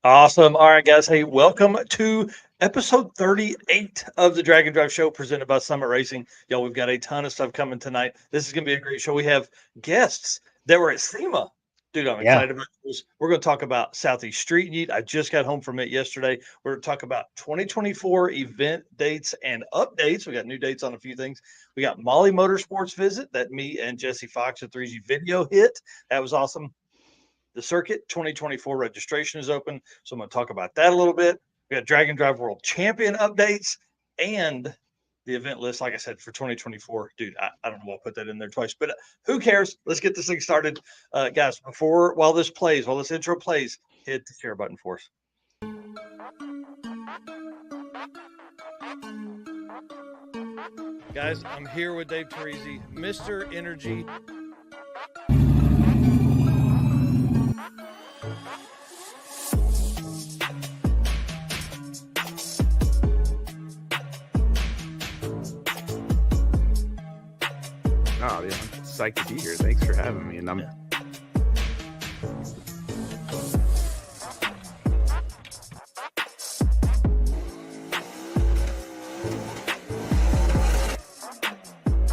Awesome. All right, guys. Hey, welcome to episode 38 of the Drag and Drive Show presented by Summit Racing. Y'all, we've got a ton of stuff coming tonight. This is going to be a great show. We have guests that were at SEMA. Dude, I'm Yeah. excited about this. We're going to talk about Southeast Street-N-Yeet. I just got home from it yesterday. We're going to talk about 2024 event dates and updates. We got new dates on a few things. We got Molly Motorsports visit that me and Jesse Fox at 3G Video hit. That was awesome. The circuit 2024 registration is open. So I'm going to talk about that a little bit. We got Drag and Drive World Champion updates and the event list, like I said, for 2024. Dude, I don't know why I put that in there twice, but who cares? Let's get this thing started. Guys, while this intro plays, hit the share button for us. Guys, I'm here with Dave Teresi, Mr. Energy. Oh, yeah, I'm psyched to be here. Thanks for having me. And I'm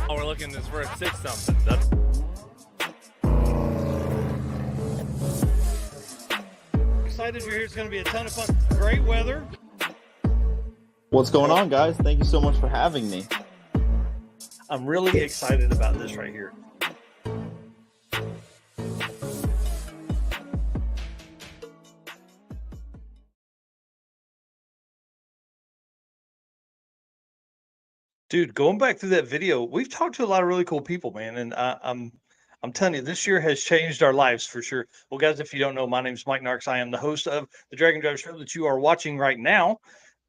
Oh, we're looking this. We're at 6 something. That's Excited you're here. It's going to be a ton of fun. Great weather. What's going on, guys? Thank you so much for having me. I'm really excited about this right here. Dude, going back through that video, we've talked to a lot of really cool people, man, and I'm telling you, this year has changed our lives for sure. Well, guys, if you don't know, my name is Mike Narks. I am the host of the Drag and Drive Show that you are watching right now.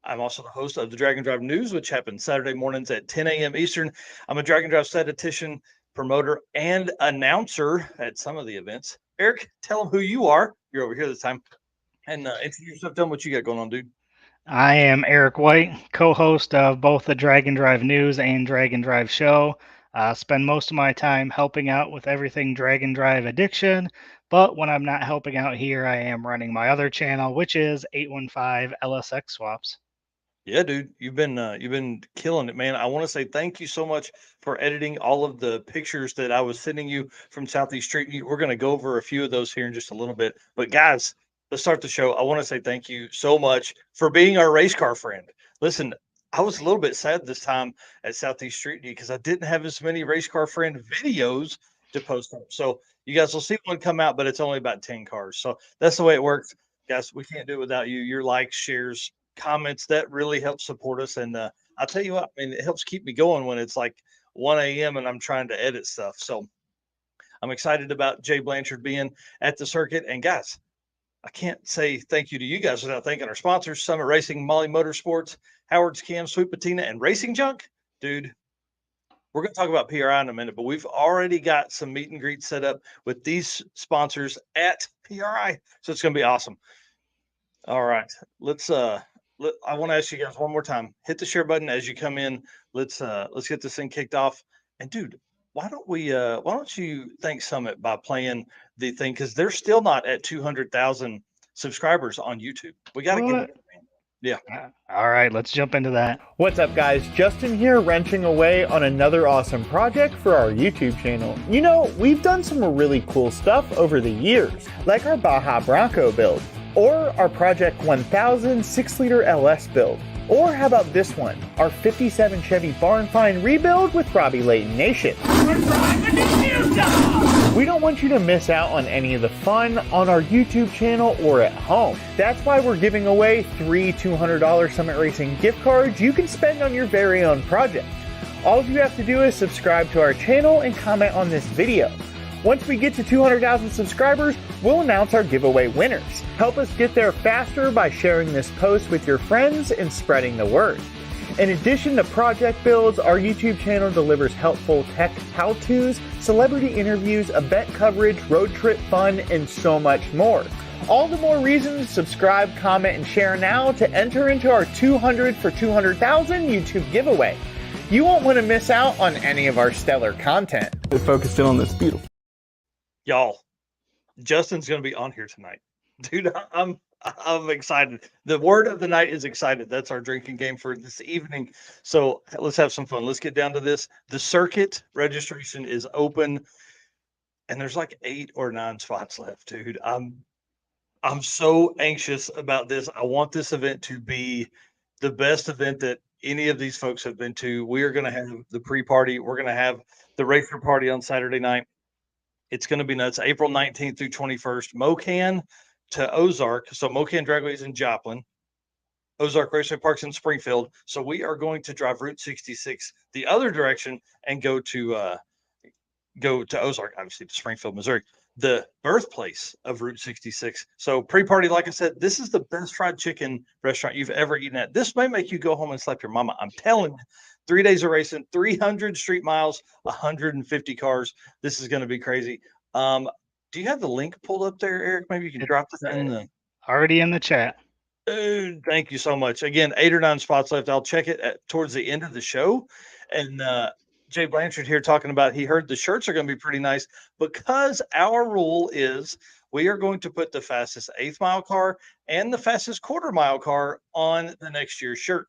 I'm also the host of the Drag and Drive News, which happens Saturday mornings at 10 a.m. Eastern. I'm a Drag and Drive statistician, promoter, and announcer at some of the events. Eric, tell them who you are. You're over here this time. And introduce yourself. Tell them what you got going on, dude. I am Eric White, co-host of both the Drag and Drive News and Drag and Drive Show. Spend most of my time helping out with everything Drag and Drive addiction, but when I'm not helping out here, I am running my other channel, which is 815 LSX Swaps. Yeah, dude, you've been killing it, man. I want to say thank you so much for editing all of the pictures that I was sending you from Southeast Street. We're going to go over a few of those here in just a little bit. But guys, let's start the show. I want to say thank you so much for being our race car friend. Listen, I was a little bit sad this time at Southeast Street-N-Yeet because I didn't have as many race car friend videos to post up. So you guys will see one come out, but it's only about 10 cars. So that's the way it works. Guys, we can't do it without you. Your likes, shares, comments, that really helps support us. And I'll tell you what, I mean, it helps keep me going when it's like 1 a.m. and I'm trying to edit stuff. So I'm excited about Jay Blanchard being at the circuit. And guys, I can't say thank you to you guys without thanking our sponsors, Summit Racing, Molly Motorsports, Howard's Cam, Sweet Patina, and Racing Junk. Dude, we're going to talk about PRI in a minute, but we've already got some meet and greet set up with these sponsors at PRI. So it's going to be awesome. All right, I want to ask you guys one more time. Hit the share button as you come in. Let's get this thing kicked off. And dude, why don't you thank Summit by playing the thing, because they're still not at 200,000 subscribers on YouTube. We got to give it. Yeah. All right, let's jump into that. What's up, guys? Justin here, wrenching away on another awesome project for our YouTube channel. You know, we've done some really cool stuff over the years, like our Baja Bronco build, or our Project 1000 6-liter LS build. Or how about this one, our 57 Chevy Barn Find rebuild with Robbie Layton Nation. We don't want you to miss out on any of the fun on our YouTube channel or at home. That's why we're giving away 3 $200 Summit Racing gift cards you can spend on your very own project. All you have to do is subscribe to our channel and comment on this video. Once we get to 200,000 subscribers, we'll announce our giveaway winners. Help us get there faster by sharing this post with your friends and spreading the word. In addition to project builds, our YouTube channel delivers helpful tech how-tos, celebrity interviews, event coverage, road trip fun, and so much more. All the more reasons to subscribe, comment, and share now to enter into our 200 for 200,000 YouTube giveaway. You won't want to miss out on any of our stellar content. We're focused in on this beautiful. Y'all, Justin's going to be on here tonight. Dude, I'm I'm excited. The word of the night is excited. That's our drinking game for this evening. So let's have some fun. Let's get down to this. The circuit registration is open, and there's like 8 or 9 spots left, dude. I'm so anxious about this. I want this event to be the best event that any of these folks have been to. We are going to have the pre-party. We're going to have the racer party on Saturday night. It's going to be nuts. April 19th through 21st. Mocan to Ozark. So Mocan Dragway is in Joplin. Ozark Raceway Park's in Springfield. So we are going to drive Route 66 the other direction and go to Ozark, obviously to Springfield, Missouri, the birthplace of Route 66. So pre-party, like I said, this is the best fried chicken restaurant you've ever eaten at. This may make you go home and slap your mama. I'm telling you. 3 days of racing, 300 street miles, 150 cars. This is going to be crazy. Do you have the link pulled up there, Eric? Maybe you can drop it in the already in the chat. Thank you so much. Again, 8 or 9 spots left. I'll check it towards the end of the show. And Jay Blanchard here talking about he heard the shirts are going to be pretty nice because our rule is we are going to put the fastest 8th mile car and the fastest quarter mile car on the next year's shirt.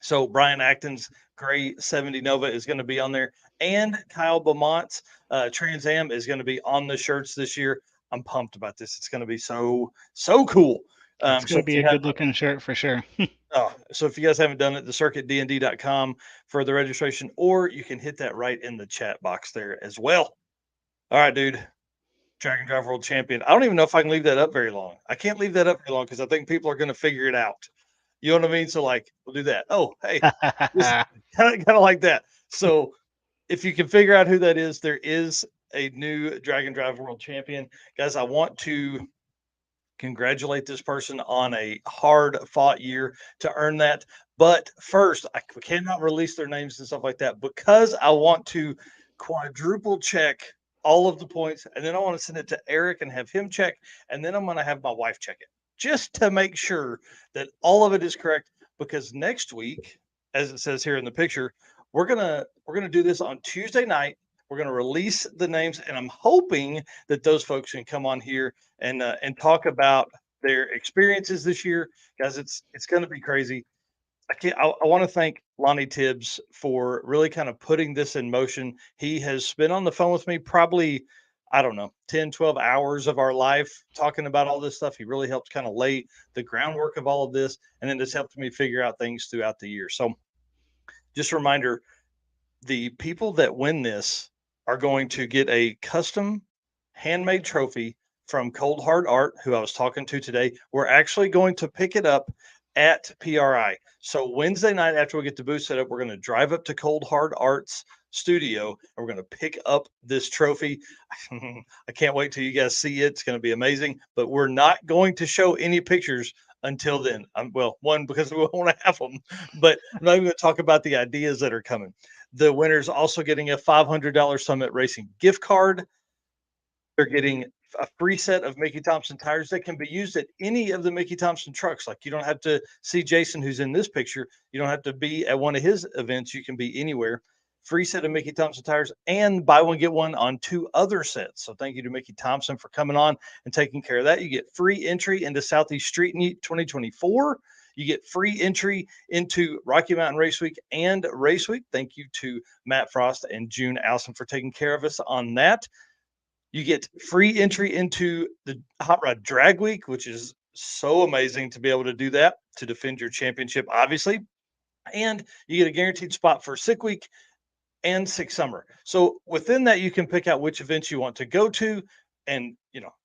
So Brian Acton's gray 70 Nova is going to be on there, and Kyle Beaumont's Trans Am is going to be on the shirts this year. I'm pumped about this. It's going to be so cool. It's going to be a good looking shirt for sure. So if you guys haven't done it, the circuitdnd.com for the registration, or you can hit that right in the chat box there as well. All right, dude. Drag and Drive World Champion. I don't even know if I can leave that up very long. I can't leave that up very long because I think people are going to figure it out. You know what I mean? So like, we'll do that. Oh, hey, kind of like that. So if you can figure out who that is, there is a new Drag and Drive World Champion. Guys, I want to congratulate this person on a hard fought year to earn that. But first, I cannot release their names and stuff like that because I want to quadruple check all of the points. And then I want to send it to Eric and have him check. And then I'm going to have my wife check it just to make sure that all of it is correct. Because next week, as it says here in the picture, we're gonna do this on Tuesday night. We're going to release the names, and I'm hoping that those folks can come on here and talk about their experiences this year, guys. It's going to be crazy. I want to thank Lonnie Tibbs for really kind of putting this in motion. He has been on the phone with me probably, I don't know, 10, 12 hours of our life talking about all this stuff. He really helped kind of lay the groundwork of all of this, and then just helped me figure out things throughout the year. So just a reminder, the people that win this are going to get a custom handmade trophy from Cold Hard Art, who I was talking to today. We're actually going to pick it up at PRI. So Wednesday night, after we get the booth set up, we're going to drive up to Cold Hard Art's studio, and we're going to pick up this trophy. I can't wait till you guys see it. It's going to be amazing, but we're not going to show any pictures until then. Well, one, because we want to have them, but I'm not even going to talk about the ideas that are coming. The winner's also getting a $500 Summit Racing gift card. They're getting a free set of Mickey Thompson tires that can be used at any of the Mickey Thompson trucks. Like, you don't have to see Jason, who's in this picture. You don't have to be at one of his events. You can be anywhere. Free set of Mickey Thompson tires, and buy one, get one on 2 other sets. So thank you to Mickey Thompson for coming on and taking care of that. You get free entry into Southeast Street-N-Yeet 2024. You get free entry into Rocky Mountain Race Week and Race Week. Thank you to Matt Frost and June Allison for taking care of us on that. You get free entry into the Hot Rod Drag Week, which is so amazing to be able to do that, to defend your championship, obviously. And you get a guaranteed spot for Sick Week and Sick Summer. So within that, you can pick out which events you want to go to and,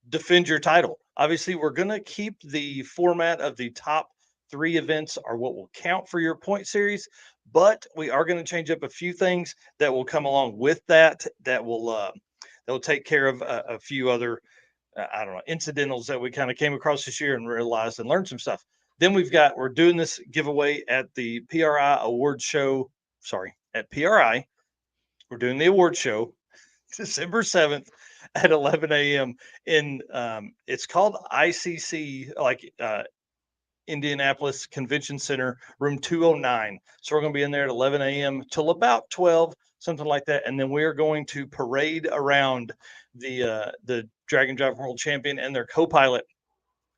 defend your title. Obviously, we're going to keep the format of the top 3 events are what will count for your point series, but we are going to change up a few things that will come along with that will take care of a few other, incidentals that we kind of came across this year and realized and learned some stuff. Then we're doing this giveaway at the PRI award show. At PRI, we're doing the award show December 7th at 11 a.m. in, it's called ICC, Indianapolis Convention Center, room 209. So we're going to be in there at 11 a.m. till about 12, something like that. And then we are going to parade around the Drag and Drive World Champion and their co-pilot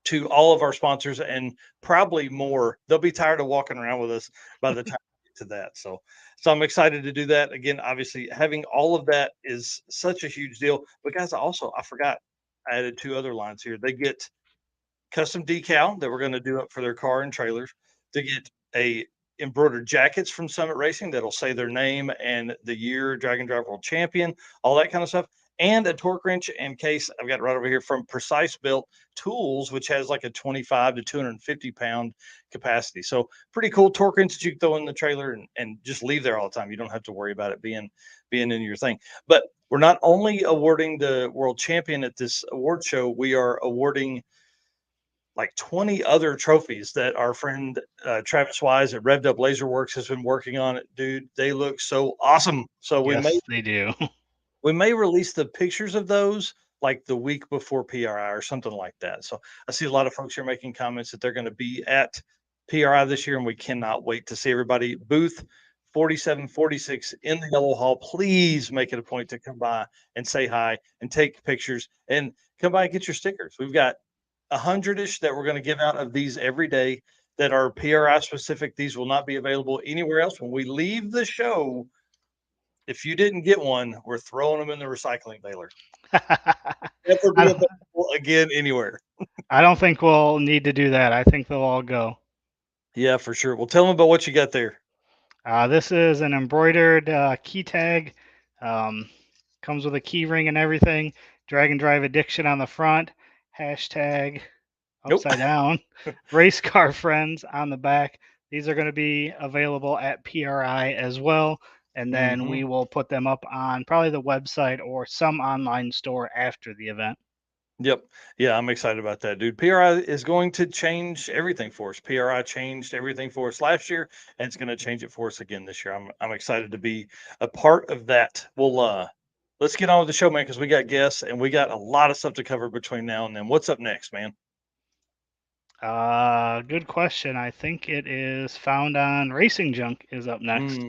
to all of our sponsors and probably more. They'll be tired of walking around with us by the time we get to that. So I'm excited to do that. Again, obviously having all of that is such a huge deal. But guys, I forgot, I added 2 other lines here. They get custom decal that we're going to do up for their car and trailers. They get a embroidered jackets from Summit Racing that'll say their name and the year Dragon Drive World Champion, all that kind of stuff. And a torque wrench and case I've got right over here from Precise Built Tools, which has like a 25 to 250 pound capacity. So pretty cool torque wrench that you can throw in the trailer and just leave there all the time. You don't have to worry about it being in your thing. But we're not only awarding the world champion at this award show, we are awarding like 20 other trophies that our friend Travis Wise at Revved Up Laser Works has been working on. It, dude, they look so awesome. So Yes, they do. we may release the pictures of those like the week before PRI or something like that. So I see a lot of folks here making comments that they're going to be at PRI this year, and we cannot wait to see everybody. Booth 4746 in the Yellow Hall. Please make it a point to come by and say hi and take pictures and come by and get your stickers. We've got 100-ish that we're going to give out of these every day that are PRI specific. These will not be available anywhere else. When we leave the show, if you didn't get one, we're throwing them in the recycling baler. Never be available again anywhere. I don't think we'll need to do that. I think they'll all go. Yeah, for sure. Well, tell them about what you got there. This is an embroidered key tag. Comes with a key ring and everything. Dragon Drive Addiction on the front. Hashtag upside down. Race car friends on the back. These are going to be available at PRI as well. And then we will put them up on probably the website or some online store after the event. Yep. Yeah, I'm excited about that, dude. PRI is going to change everything for us. PRI changed everything for us last year, and it's going to change it for us again this year. I'm excited to be a part of that. Well, let's get on with the show, man, because we got guests and we got a lot of stuff to cover between now and then. What's up next, man? Good question. I think it is Found on Racing Junk is up next.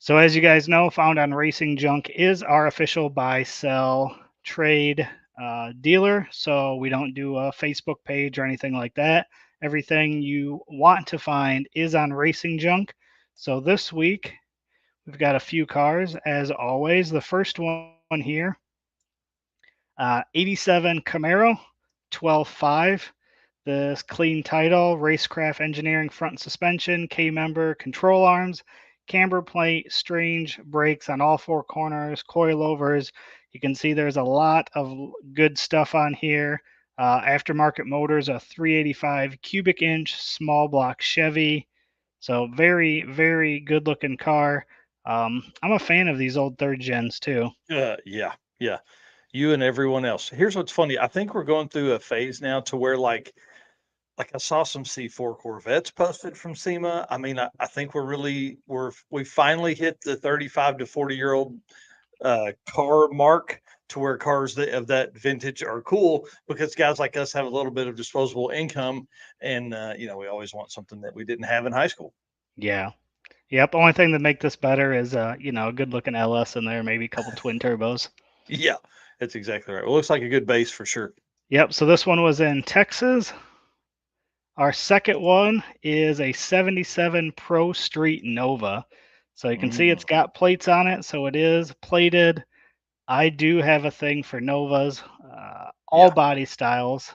So as you guys know, Found on Racing Junk is our official buy, sell, trade dealer. So we don't do a Facebook page or anything like that. Everything you want to find is on Racing Junk. So this week, we've got a few cars, as always. The first one here, 87 Camaro, 12.5. This clean title, Racecraft Engineering front and suspension, K-member, control arms, camber plate, strange brakes on all 4 corners, coilovers. You can see there's a lot of good stuff on here. Aftermarket motors, a 385 cubic inch small block Chevy. So very, very good looking car. I'm a fan of these old third gens too. Yeah. You and everyone else. Here's what's funny. I think we're going through a phase now to where like I saw some C4 Corvettes posted from SEMA. I mean, I think we finally hit the 35 to 40-year-old car mark to where cars of that vintage are cool because guys like us have a little bit of disposable income and we always want something that we didn't have in high school. Yeah. Yep. Only thing that make this better is a good looking LS in there, maybe a couple twin turbos. Yeah, that's exactly right. Well, looks like a good base for sure. Yep. So this one was in Texas. Our second one is a 77 Pro Street Nova. So you can see it's got plates on it. So it is plated. I do have a thing for Novas, all body styles.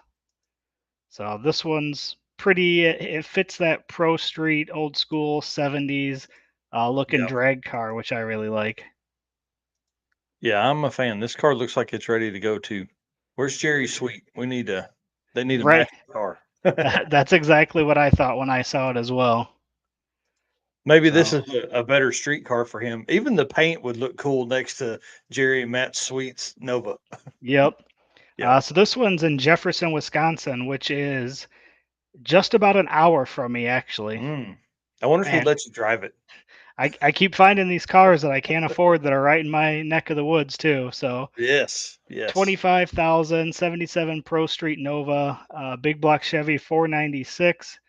So this one's pretty, it fits that Pro Street old school 70s looking drag car, which I really like. Yeah, I'm a fan. This car looks like it's ready to go too. Where's Jerry Sweet? They need a matching car. That's exactly what I thought when I saw it as well. Maybe this is a better street car for him. Even the paint would look cool next to Jerry and Matt Sweet's Nova. Yep. So this one's in Jefferson, Wisconsin, which is just about an hour from me, actually. I wonder if he'd let you drive it. I keep finding these cars that I can't afford that are right in my neck of the woods too. So yes. 25,000, 77 Pro Street Nova, big block Chevy 496,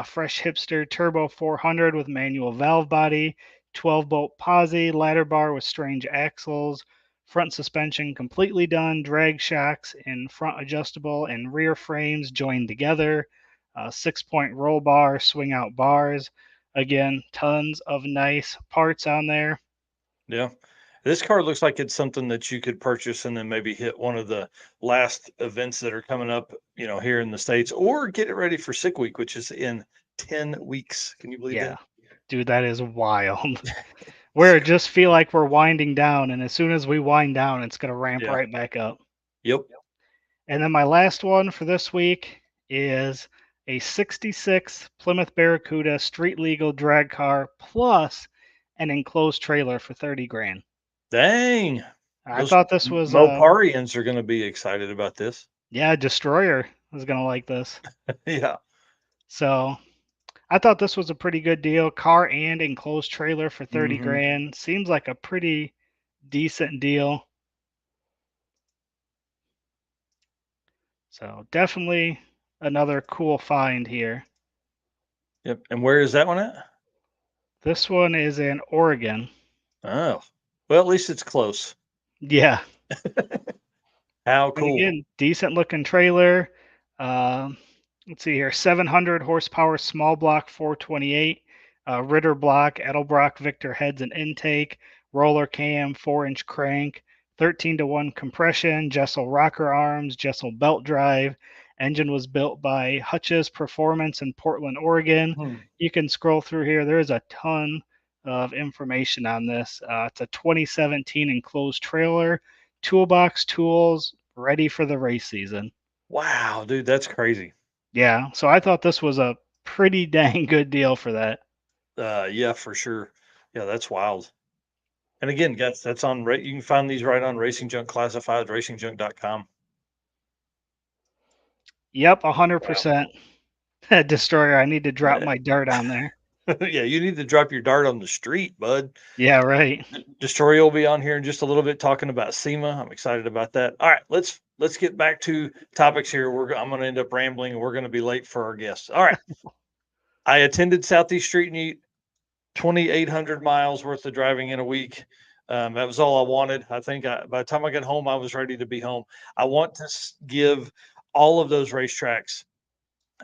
fresh hipster turbo 400 with manual valve body, 12 bolt posi, ladder bar with strange axles, Front suspension completely done. Drag shocks and front adjustable and rear frames joined together. 6-point roll bar, swing out bars. Again, tons of nice parts on there. Yeah. This car looks like it's something that you could purchase and then maybe hit one of the last events that are coming up, here in the States, or get it ready for Sick Week, which is in 10 weeks. Can you believe Yeah, that? dude, that is wild. Where it just feel like we're winding down, and as soon as we wind down, it's going to ramp Yeah. right back up. Yep. And then my last one for this week is a 66 Plymouth Barracuda street legal drag car plus an enclosed trailer for 30 grand. Dang. I Those thought this was Moparians are going to be excited about this. yeah, Destroyer is going to like this. Yeah. So I thought this was a pretty good deal. Car and enclosed trailer for 30 Mhm. grand. Seems like a pretty decent deal. So definitely another cool find here. Yep. And where is that one at? This one is in Oregon. Oh, well, at least it's close. Yeah. How And cool. again, decent looking trailer. Let's see here, 700 horsepower, small block 428, Ritter block, Edelbrock Victor heads and intake, roller cam, 4-inch crank, 13-to-1 compression, Jessel rocker arms, Jessel belt drive. Engine was built by Hutch's Performance in Portland, Oregon. Hmm. You can scroll through here. There's a ton of information on this. It's a 2017 enclosed trailer, toolbox tools, ready for the race season. Wow, dude, that's crazy. Yeah, so I thought this was a pretty dang good deal for that. Yeah, for sure. Yeah, that's wild. And again, guys, that's on you can find these right on Racing Junk Classified, racingjunk.com. Yep, 100%. Destroyer, I need to drop my dart on there. Yeah, you need to drop your dart on the street, bud. Yeah, right. Destroyer will be on here in just a little bit talking about SEMA. I'm excited about that. All right, let's get back to topics here. I'm going to end up rambling and we're going to be late for our guests. All right. I attended Southeast Street-N-Yeet, 2,800 miles worth of driving in a week. That was all I wanted. I think by the time I got home, I was ready to be home. I want to give all of those racetracks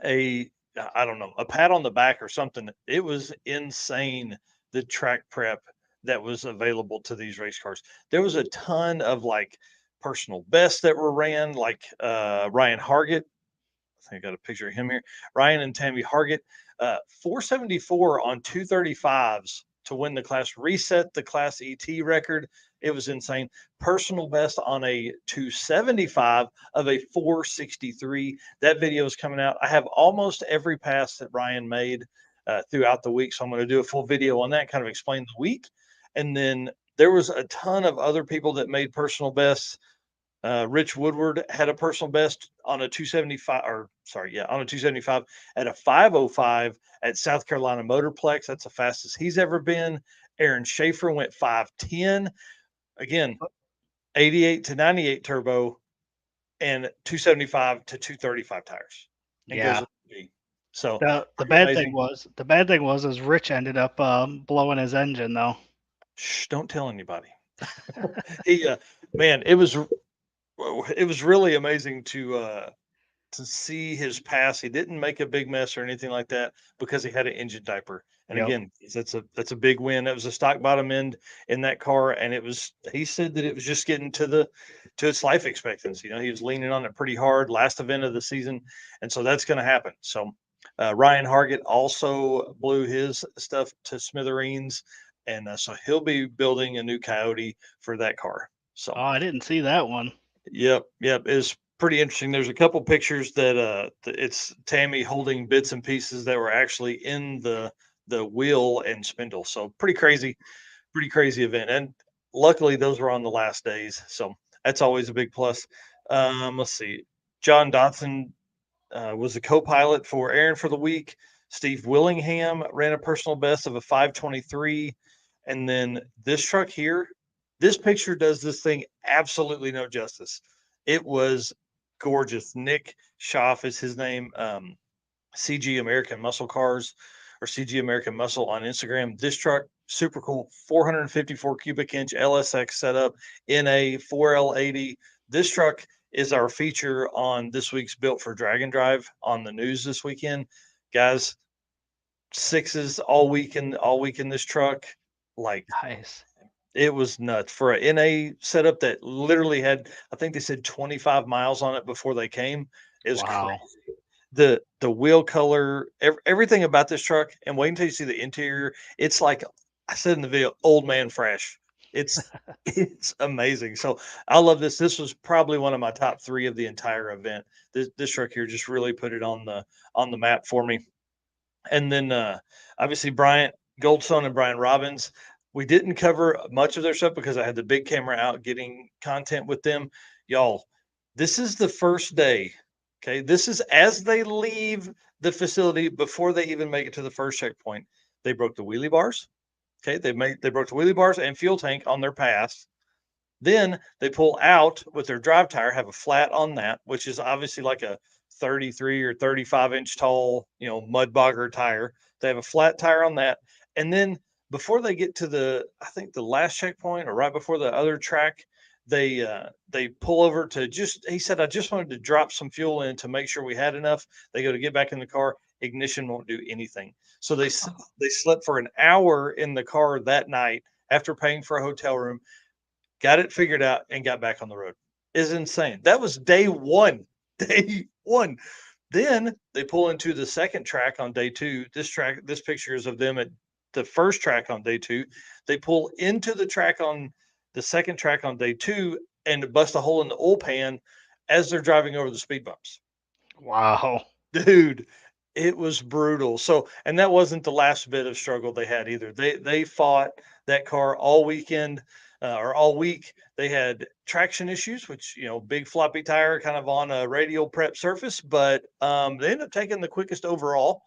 a pat on the back or something. It was insane, the track prep that was available to these race cars. There was a ton of like personal bests that were ran, like Ryan Hargett. I think I got a picture of him here. Ryan and Tammy Hargett, 474 on 235s to win the class, reset the Class ET record. It was insane. Personal best on a 275 of a 463. That video is coming out. I have almost every pass that Ryan made throughout the week, so I'm going to do a full video on that, kind of explain the week. And then there was a ton of other people that made personal bests. Rich Woodward had a personal best on a 275, on a 275 at a 505 at South Carolina Motorplex. That's the fastest he's ever been. Aaron Schaefer went 510. Again, 88 to 98 turbo and 275 to 235 tires. Yeah. So the bad thing was is Rich ended up blowing his engine though. Shh, don't tell anybody. Man, it was really amazing to see his pass. He didn't make a big mess or anything like that because he had an engine diaper. And again, that's a big win. That was a stock bottom end in that car, and he said that it was just getting to its life expectancy. He was leaning on it pretty hard last event of the season, and so that's going to happen. So Ryan Hargett also blew his stuff to smithereens, and so he'll be building a new Coyote for that car. So I didn't see that one. Yep. It's pretty interesting. There's a couple pictures that it's Tammy holding bits and pieces that were actually in the wheel and spindle. So pretty crazy event. And luckily those were on the last days. So that's always a big plus. Let's see. John Dotson was a co-pilot for Aaron for the week. Steve Willingham ran a personal best of a 523. And then this truck here, this picture does this thing absolutely no justice. It was gorgeous. Nick Schaff is his name. CG American Muscle Cars or CG American Muscle on Instagram. This truck, super cool, 454 cubic inch LSX setup in a 4L80. This truck is our feature on this week's Built for Drag and Drive on the news this weekend. Guys, sixes all week in this truck. Like, Nice. it was nuts for a NA setup that literally had, I think they said 25 miles on it before they came. It was Wow. crazy. The wheel color, everything about this truck, and wait until you see the interior. It's like I said in the video, old man fresh. It's it's amazing. So I love this. This was probably one of my top 3 of the entire event. This truck here just really put it on the map for me. And then obviously Bryant Goldstone and Brian Robbins. We didn't cover much of their stuff because I had the big camera out getting content with them. Y'all, this is the first day. Okay. This is as they leave the facility before they even make it to the first checkpoint. They broke the wheelie bars. Okay. They broke the wheelie bars and fuel tank on their pass. Then they pull out with their drive tire, have a flat on that, which is obviously like a 33 or 35-inch tall, mud bogger tire. They have a flat tire on that. And then before they get to I think the last checkpoint or right before the other track, they pull over to he said, I just wanted to drop some fuel in to make sure we had enough. They go to get back in the car. Ignition won't do anything. So they slept for an hour in the car that night after paying for a hotel room, got it figured out, and got back on the road. It's insane. That was day one. Day one. Then they pull into the second track on day 2. This picture is of them at the first track on day 2. They pull into the second track on day 2 and bust a hole in the oil pan as they're driving over the speed bumps. Wow. Dude, it was brutal. So, and that wasn't the last bit of struggle they had either. They fought that car all weekend. Or all week. They had traction issues, which, big floppy tire kind of on a radial prep surface, but they ended up taking the quickest overall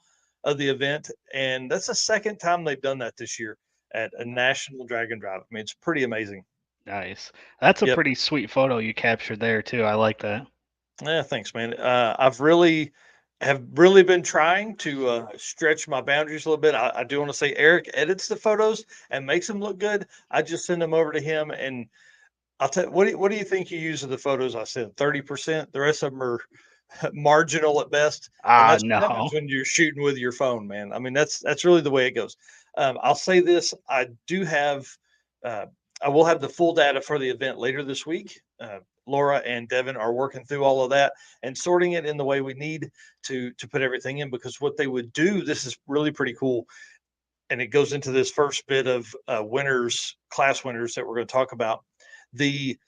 of the event. And that's the second time they've done that this year at a national drag and drive. I mean, it's pretty amazing. Nice. That's a Yep. pretty sweet photo you captured there too. I like that. Yeah, thanks, man. I've really been trying to stretch my boundaries a little bit. I do want to say Eric edits the photos and makes them look good. I just send them over to him, and I'll tell you, what do you think you use of the photos I sent? 30%. The rest of them are marginal at best. And that's what No. happens when you're shooting with your phone, man. I mean, that's really the way it goes. I'll say this: I do have, I will have the full data for the event later this week. Laura and Devin are working through all of that and sorting it in the way we need to put everything in, because what they would do, this is really pretty cool. And it goes into this first bit of class winners that we're going to talk about. They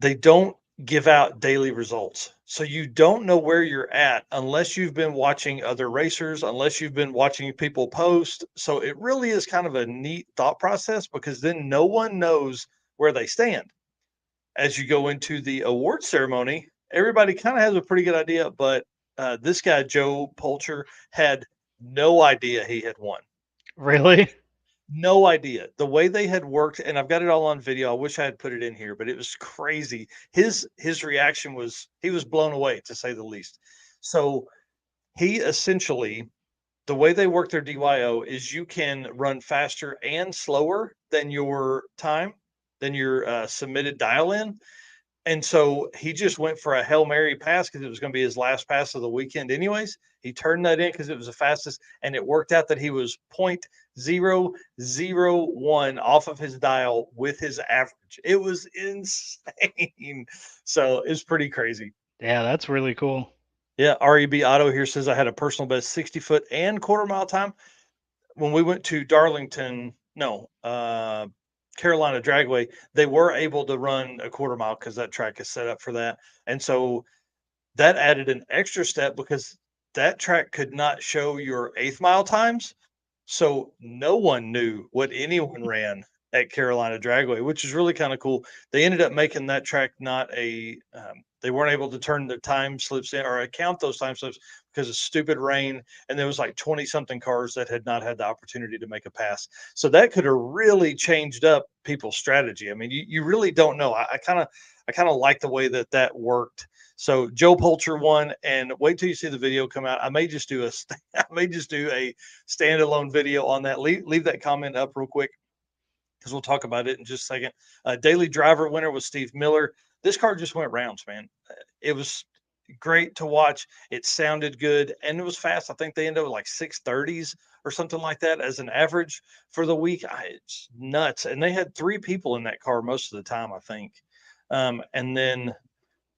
don't give out daily results. So you don't know where you're at unless you've been watching other racers, unless you've been watching people post. So it really is kind of a neat thought process, because then no one knows where they stand. As you go into the award ceremony, everybody kind of has a pretty good idea, but this guy, Joe Polcher, had no idea he had won. Really? No idea. The way they had worked, and I've got it all on video. I wish I had put it in here, but it was crazy. His reaction was, he was blown away, to say the least. So he essentially, the way they work their DYO is you can run faster and slower than your time, than your submitted dial in. And so he just went for a Hail Mary pass because it was going to be his last pass of the weekend anyways. He turned that in because it was the fastest, and it worked out that he was 0.001 off of his dial with his average. It was insane. So it's pretty crazy. Yeah, that's really cool. Yeah, REB Auto here says I had a personal best 60-foot and quarter-mile time. When we went to Carolina Dragway, they were able to run a quarter mile because that track is set up for that. And so that added an extra step because that track could not show your 8th mile times. So no one knew what anyone ran at Carolina Dragway, which is really kind of cool. They ended up making that track they weren't able to turn the time slips in or account those time slips because of stupid rain. And there was like 20 something cars that had not had the opportunity to make a pass. So that could have really changed up people's strategy. I mean, you really don't know. I kind of like the way that worked. So Joe Poulter won, and wait till you see the video come out. I may just do a standalone video on that. Leave that comment up real quick because we'll talk about it in just a second. Daily driver winner was Steve Miller. This car just went rounds, man. It was great to watch. It sounded good and it was fast. I think they ended up with like 630s or something like that as an average for the week. It's nuts. And they had 3 people in that car most of the time, I think. And then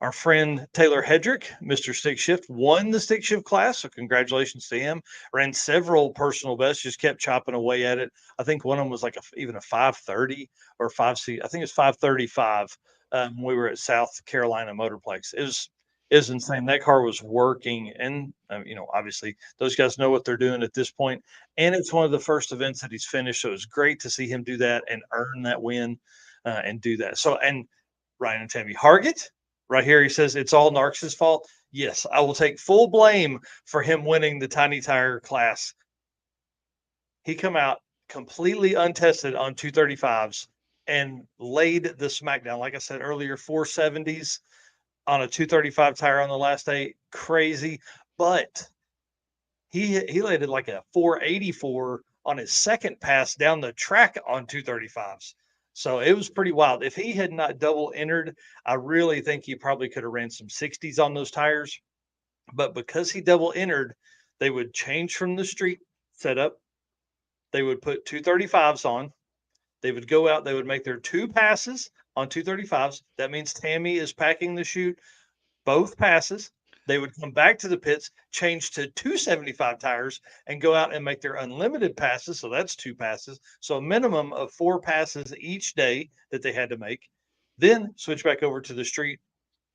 our friend Taylor Hedrick, Mr. Stick Shift, won the stick shift class. So congratulations to him. Ran several personal bests, just kept chopping away at it. I think one of them was like even a 530 or 5C. I think it's 535. When we were at South Carolina Motorplex. It was insane. That car was working. And, obviously those guys know what they're doing at this point. And it's one of the first events that he's finished. So it was great to see him do that and earn that win and do that. So, and Ryan and Tammy Hargett, right here, he says it's all Narks' fault. Yes, I will take full blame for him winning the tiny tire class. He come out completely untested on 235s and laid the smackdown. Like I said earlier, 470s on a 235 tire on the last day. Crazy. But he laid it like a 484 on his second pass down the track on 235s. So it was pretty wild. If he had not double entered, I really think he probably could have ran some 60s on those tires. But because he double entered, they would change from the street setup. They would put 235s on. They would go out. They would make their 2 passes on 235s. That means Tammy is packing the chute, both passes. They would come back to the pits, change to 275 tires, and go out and make their unlimited passes. So that's 2 passes. So a minimum of 4 passes each day that they had to make. Then switch back over to the street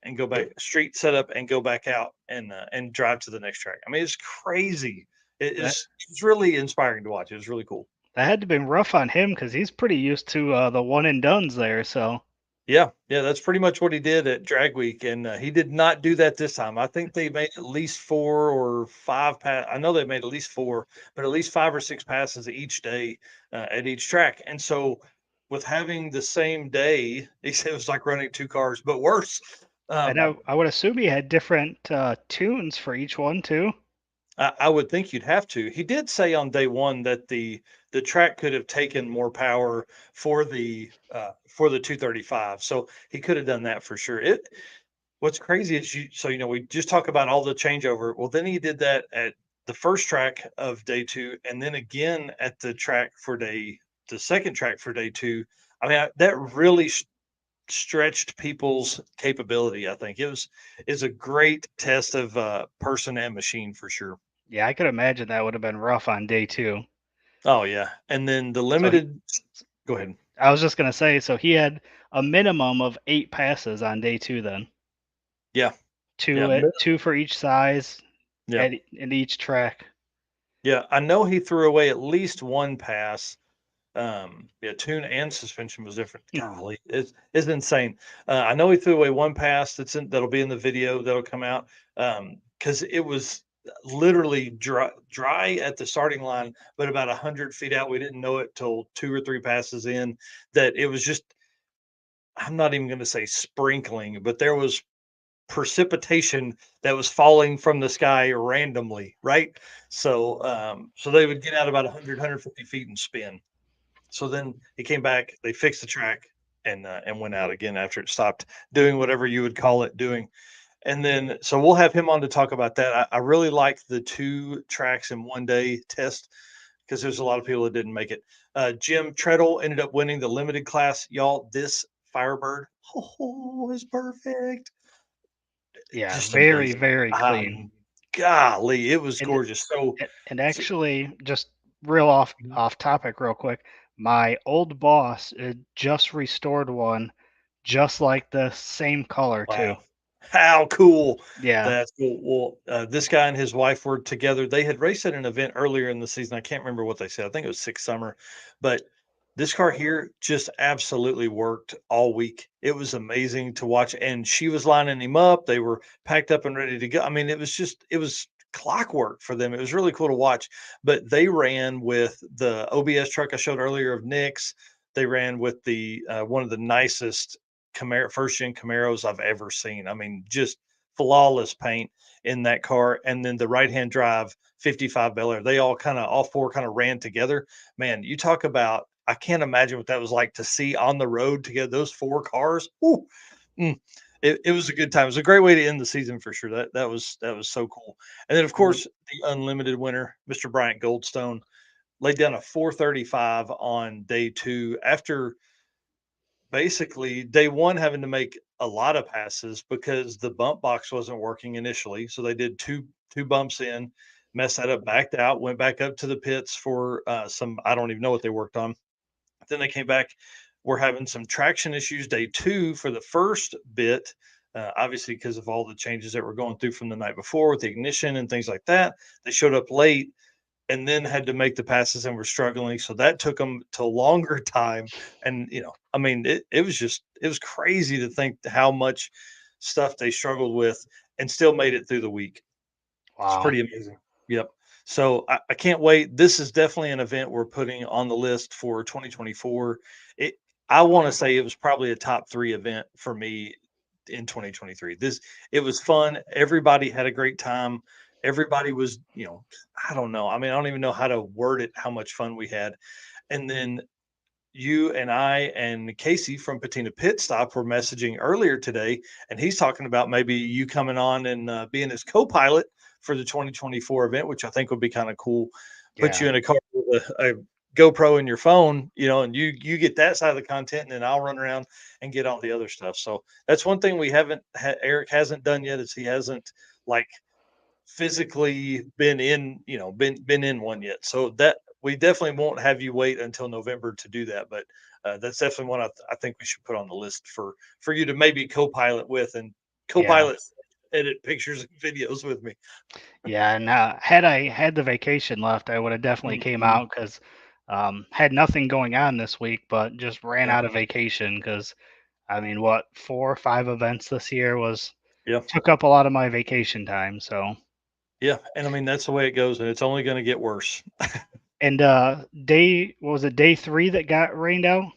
and go back street setup and go back out and drive to the next track. I mean, it's crazy. It's really inspiring to watch. It was really cool. That had to be rough on him because he's pretty used to the one and dones there. So yeah, that's pretty much what he did at Drag Week, and he did not do that this time. I think they made at least 4 or 5 pass. I know they made at least 4, but at least 5 or 6 passes each day at each track. And so, with having the same day, he said it was like running 2 cars, but worse. And I would assume he had different tunes for each one too. I would think you'd have to. He did say on day 1 that the track could have taken more power for the 235. So he could have done that for sure. What's crazy is we just talk about all the changeover. Well, then he did that at the first track of day 2, and then again at the second track for day 2. I mean, that really stretched people's capability. I think is a great test of person and machine for sure. Yeah, I could imagine that would have been rough on day 2. Oh yeah, and then the limited. Go ahead. I was just gonna say, so he had a minimum of 8 passes on day 2. Then. Yeah. 2 for each size. Yeah. In each track. Yeah, I know he threw away at least 1 pass. Tune and suspension was different. Golly, it's insane. I know he threw away 1 pass that'll be in the video that'll come out because it was literally dry at the starting line, but about 100 feet out. We didn't know it till 2 or 3 passes in that it was just, I'm not even going to say sprinkling, but there was precipitation that was falling from the sky randomly, right? So they would get out about 150 feet and spin. So then he came back, they fixed the track and went out again after it stopped doing whatever you would call it doing. And then, so we'll have him on to talk about that. I really like the 2 tracks in one day test because there's a lot of people that didn't make it. Jim Treadle ended up winning the limited class. Y'all, this Firebird, is perfect. Yeah, Just very, amazing. very clean. Golly, it was gorgeous. And actually, just real off topic real quick, my old boss just restored one just like the same color too. How cool. Yeah. That's cool. Well, this guy and his wife were together. They had raced at an event earlier in the season. I can't remember what they said. I think it was 6 summer, but this car here just absolutely worked all week. It was amazing to watch. And she was lining him up. They were packed up and ready to go. I mean, it was clockwork for them. It was really cool to watch, but they ran with the OBS truck I showed earlier of Nick's. They ran with the one of the nicest first gen Camaros I've ever seen. I mean, just flawless paint in that car. And then the right-hand drive 55 Bel Air, they all four kind of ran together. Man, you talk about, I can't imagine what that was like to see on the road together, those four cars. Ooh, it was a good time. It was a great way to end the season for sure. That was so cool. And then of course the unlimited winner, Mr. Bryant Goldstone, laid down a 435 on day 2 after basically day 1 having to make a lot of passes because the bump box wasn't working initially. So they did two bumps in, messed that up, backed out, went back up to the pits for some, I don't even know what they worked on. Then they came back. We're having some traction issues day 2 for the first bit, obviously because of all the changes that were going through from the night before with the ignition and things like that. They showed up late and then had to make the passes and were struggling. So that took them to longer time. And, I mean, it was crazy to think how much stuff they struggled with and still made it through the week. Wow. It's pretty amazing. Yep. So I can't wait. This is definitely an event we're putting on the list for 2024. I want to say it was probably a top 3 event for me in 2023. It was fun. Everybody had a great time. Everybody was, I don't know. I mean, I don't even know how to word it, how much fun we had. And then you and I and Casey from Patina Pit Stop were messaging earlier today, and he's talking about maybe you coming on and being his co-pilot for the 2024 event, which I think would be kind of cool. Put you in a car with a GoPro in your phone, and you get that side of the content, and then I'll run around and get all the other stuff. So that's one thing we haven't Eric hasn't done yet, is he hasn't like physically been in one yet. So that we definitely won't have you wait until November to do that. But that's definitely one I think we should put on the list for you to maybe co-pilot with and co-pilot edit pictures and videos with me. Yeah, and had I had the vacation left, I would have definitely came out because had nothing going on this week, but just ran out of vacation because, I mean, 4 or 5 events this year took up a lot of my vacation time. So yeah, and I mean that's the way it goes, and it's only going to get worse. And day 3 that got rained out?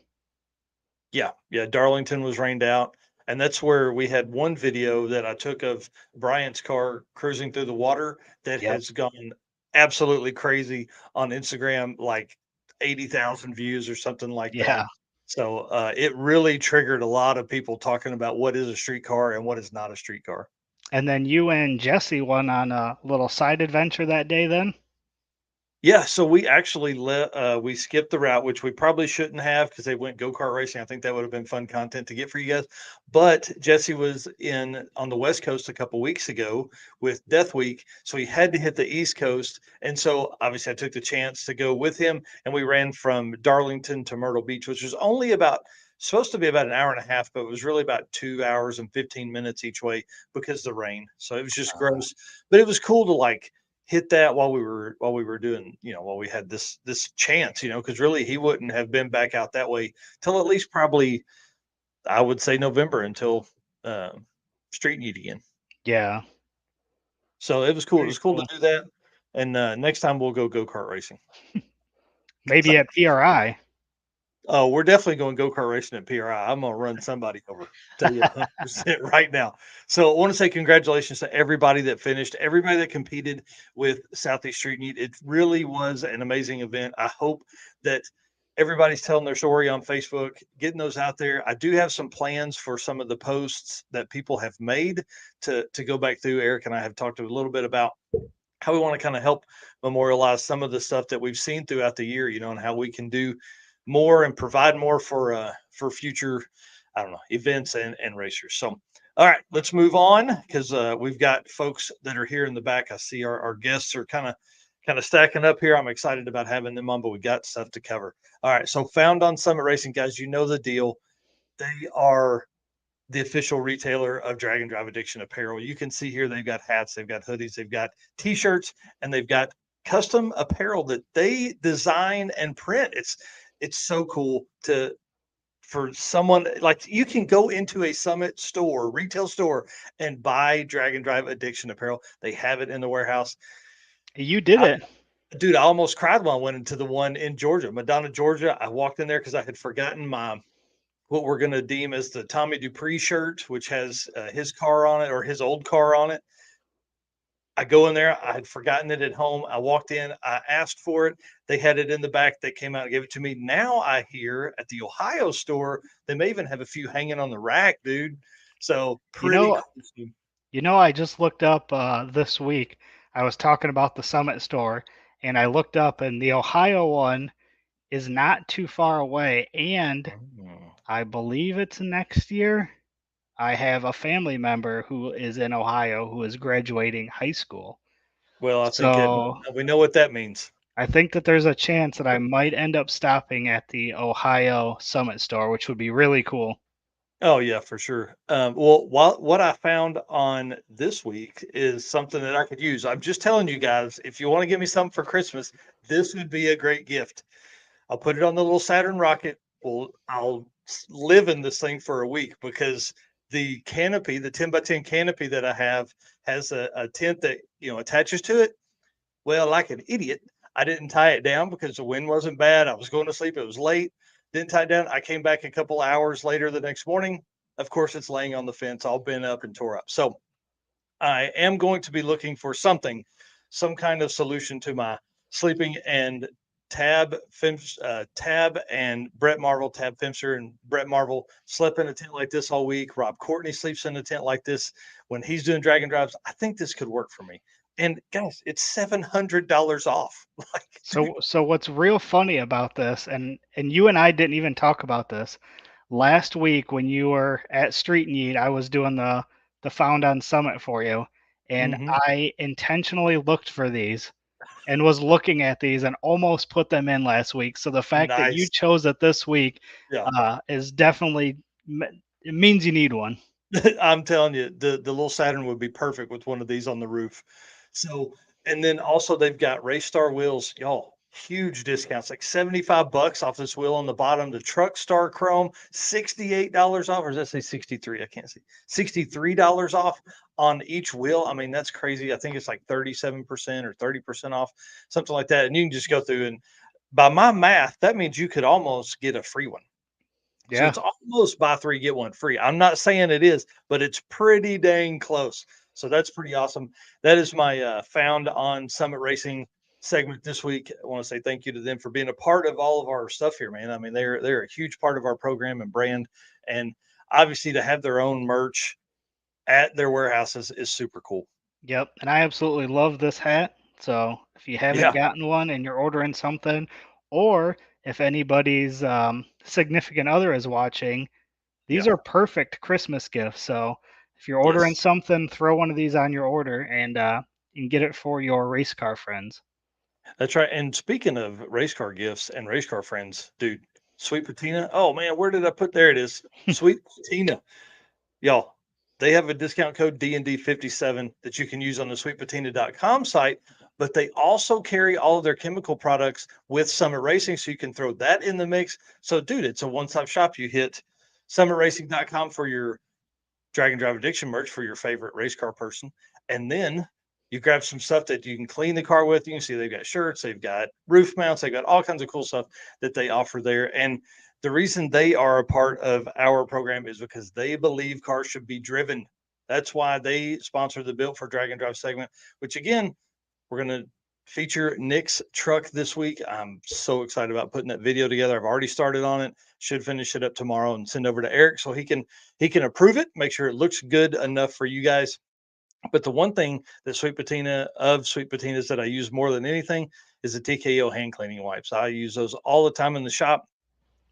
Yeah, Darlington was rained out. And that's where we had one video that I took of Brian's car cruising through the water that has gone absolutely crazy on Instagram, like 80,000 views or something like that. So it really triggered a lot of people talking about what is a street car and what is not a street car. And then you and Jesse went on a little side adventure that day then? Yeah, so we actually we skipped the route, which we probably shouldn't have because they went go-kart racing. I think that would have been fun content to get for you guys. But Jesse was on the West Coast a couple weeks ago with Death Week, so he had to hit the East Coast. And so obviously I took the chance to go with him, and we ran from Darlington to Myrtle Beach, which was only supposed to be about an hour and a half, but it was really about 2 hours and 15 minutes each way because of the rain. So it was just gross, but it was cool to hit that while we were doing, while we had this chance, because really he wouldn't have been back out that way till at least probably, I would say November until Street-N-Yeet again. Yeah. So it was cool. It was cool to do that. And next time we'll go-kart racing. Maybe at PRI. Oh, we're definitely going go-kart racing at PRI. I'm going to run somebody over, tell you 100% right now. So I want to say congratulations to everybody that finished, everybody that competed with Southeast Street-N-Yeet. It really was an amazing event. I hope that everybody's telling their story on Facebook, getting those out there. I do have some plans for some of the posts that people have made to go back through. Eric and I have talked a little bit about how we want to kind of help memorialize some of the stuff that we've seen throughout the year, and how we can do more and provide more for future, events and racers. So, all right, let's move on because we've got folks that are here in the back. I see our guests are kind of stacking up here. I'm excited about having them on, but we got stuff to cover. All right, so Found on Summit Racing, guys, you know the deal. They are the official retailer of Drag and Drive Addiction apparel. You can see here they've got hats, they've got hoodies, they've got T-shirts, and they've got custom apparel that they design and print. It's so cool for someone like you can go into a Summit store, retail store, and buy Drag and Drive Addiction apparel. They have it in the warehouse. You did it. Dude, I almost cried when I went into the one in Georgia, Madonna, Georgia. I walked in there because I had forgotten what we're going to deem as the Tommy Dupree shirt, which has his car on it or his old car on it. I go in there. I had forgotten it at home. I walked in. I asked for it. They had it in the back. They came out and gave it to me. Now I hear at the Ohio store, they may even have a few hanging on the rack, dude. So You pretty know, cool. I just looked up this week. I was talking about the Summit store, and I looked up, and the Ohio one is not too far away, and I believe it's next year. I have a family member who is in Ohio who is graduating high school. Well, I think So we know what that means. I think that there's a chance that I might end up stopping at the Ohio Summit store, which would be really cool. Oh yeah, for sure. Well, what I found on this week is something that I could use. I'm just telling you guys, if you want to give me something for Christmas, this would be a great gift. I'll put it on the little Saturn rocket. Well, I'll live in this thing for a week because the canopy, the 10 by 10 canopy that I have, has a tent that attaches to it. Well, like an idiot, I didn't tie it down because the wind wasn't bad. I was going to sleep. It was late. Didn't tie it down. I came back a couple hours later the next morning. Of course, it's laying on the fence, all bent up and tore up. So I am going to be looking for some kind of solution to my sleeping. And Tab and Brett Marvel, Tab Fimster and Brett Marvel slept in a tent like this all week. Rob Courtney sleeps in a tent like this when he's doing dragon drives. I think this could work for me. And guys, it's $700 off. So what's real funny about this, and you and I didn't even talk about this last week when you were at Street-N-Yeet. I was doing the Found on Summit for you, and I intentionally looked for these and was looking at these and almost put them in last week. So the fact that you chose it this week is definitely, it means you need one. I'm telling you, the little Saturn would be perfect with one of these on the roof. So, and then also they've got Race Star wheels, y'all. Huge discounts, like $75 off this wheel on the bottom. The Truck Star Chrome, $68 off, or does that say 63? I can't see. $63 off on each wheel. I mean, that's crazy. I think it's like 37% or 30% off, something like that. And you can just go through and by my math, that means you could almost get a free one. Yeah. So it's almost buy three, get one free. I'm not saying it is, but it's pretty dang close. So that's pretty awesome. That is my Found on Summit Racing segment this week. I want to say thank you to them for being a part of all of our stuff here, man. I mean, they're a huge part of our program and brand, and obviously to have their own merch at their warehouses is super cool. Yep, and I absolutely love this hat. So if you haven't gotten one and you're ordering something, or if anybody's significant other is watching, these are perfect Christmas gifts. So if you're ordering something, throw one of these on your order and you can get it for your race car friends. That's right. And speaking of race car gifts and race car friends, dude, Sweet Patina. Oh man, where did I put? There it is. Sweet Patina. Y'all, they have a discount code DND57 that you can use on the sweetpatina.com site, but they also carry all of their chemical products with Summit Racing, so you can throw that in the mix. So, dude, it's a one-stop shop. You hit summitracing.com for your Dragon Drive Addiction merch for your favorite race car person, and then you grab some stuff that you can clean the car with. You can see they've got shirts, they've got roof mounts, they've got all kinds of cool stuff that they offer there. And the reason they are a part of our program is because they believe cars should be driven. That's why they sponsor the Built for Dragon Drive segment, which again, we're going to feature Nick's truck this week. I'm so excited about putting that video together. I've already started on it. Should finish it up tomorrow and send over to Eric so he can approve it, make sure it looks good enough for you guys. But the one thing that Sweet Patina of Sweet Patinas that I use more than anything is the TKO hand cleaning wipes. I use those all the time in the shop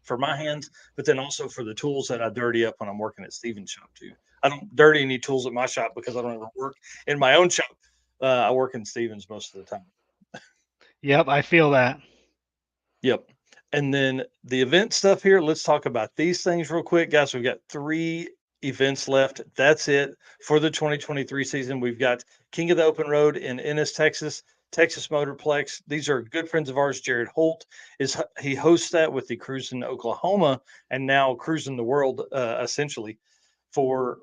for my hands, but then also for the tools that I dirty up when I'm working at Steven's shop too. I don't dirty any tools at my shop because I don't ever work in my own shop. I work in Steven's most of the time. Yep, I feel that. Yep. And then the event stuff here, let's talk about these things real quick. Guys, we've got 3 events left. That's it for the 2023 season. We've got King of the Open Road in Ennis, Texas, Texas Motorplex. These are good friends of ours. Jared Holt he hosts that with the Cruise in Oklahoma and now Cruising the World, essentially for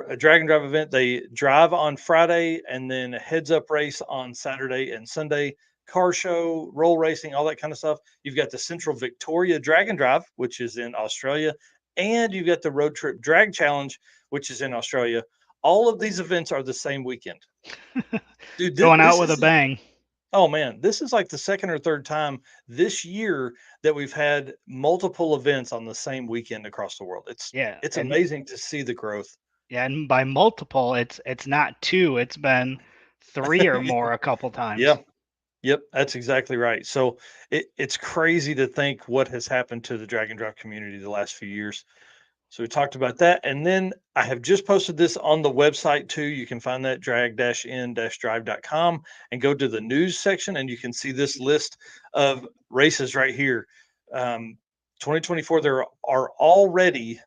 a Dragon Drive event. They drive on Friday and then a heads up race on Saturday and Sunday. Car show, roll racing, all that kind of stuff. You've got the Central Victoria Dragon Drive, which is in Australia, and you've got the Road Trip Drag Challenge, which is in Australia. All of these events are the same weekend. Dude, Going out this with a is bang. Oh man, this is like the second or third time this year that we've had multiple events on the same weekend across the world. Yeah, It's and amazing to see the growth. yeah, and by multiple, it's not two, it's been three or more a couple Yeah. times. Yep, that's exactly right. So it's crazy to think what has happened to the drag and drop community the last few years. So we talked about that. And then I have just posted this on the website too. You can find that drag-in-drive.com and go to the news section and you can see this list of races right here. 2024, there are already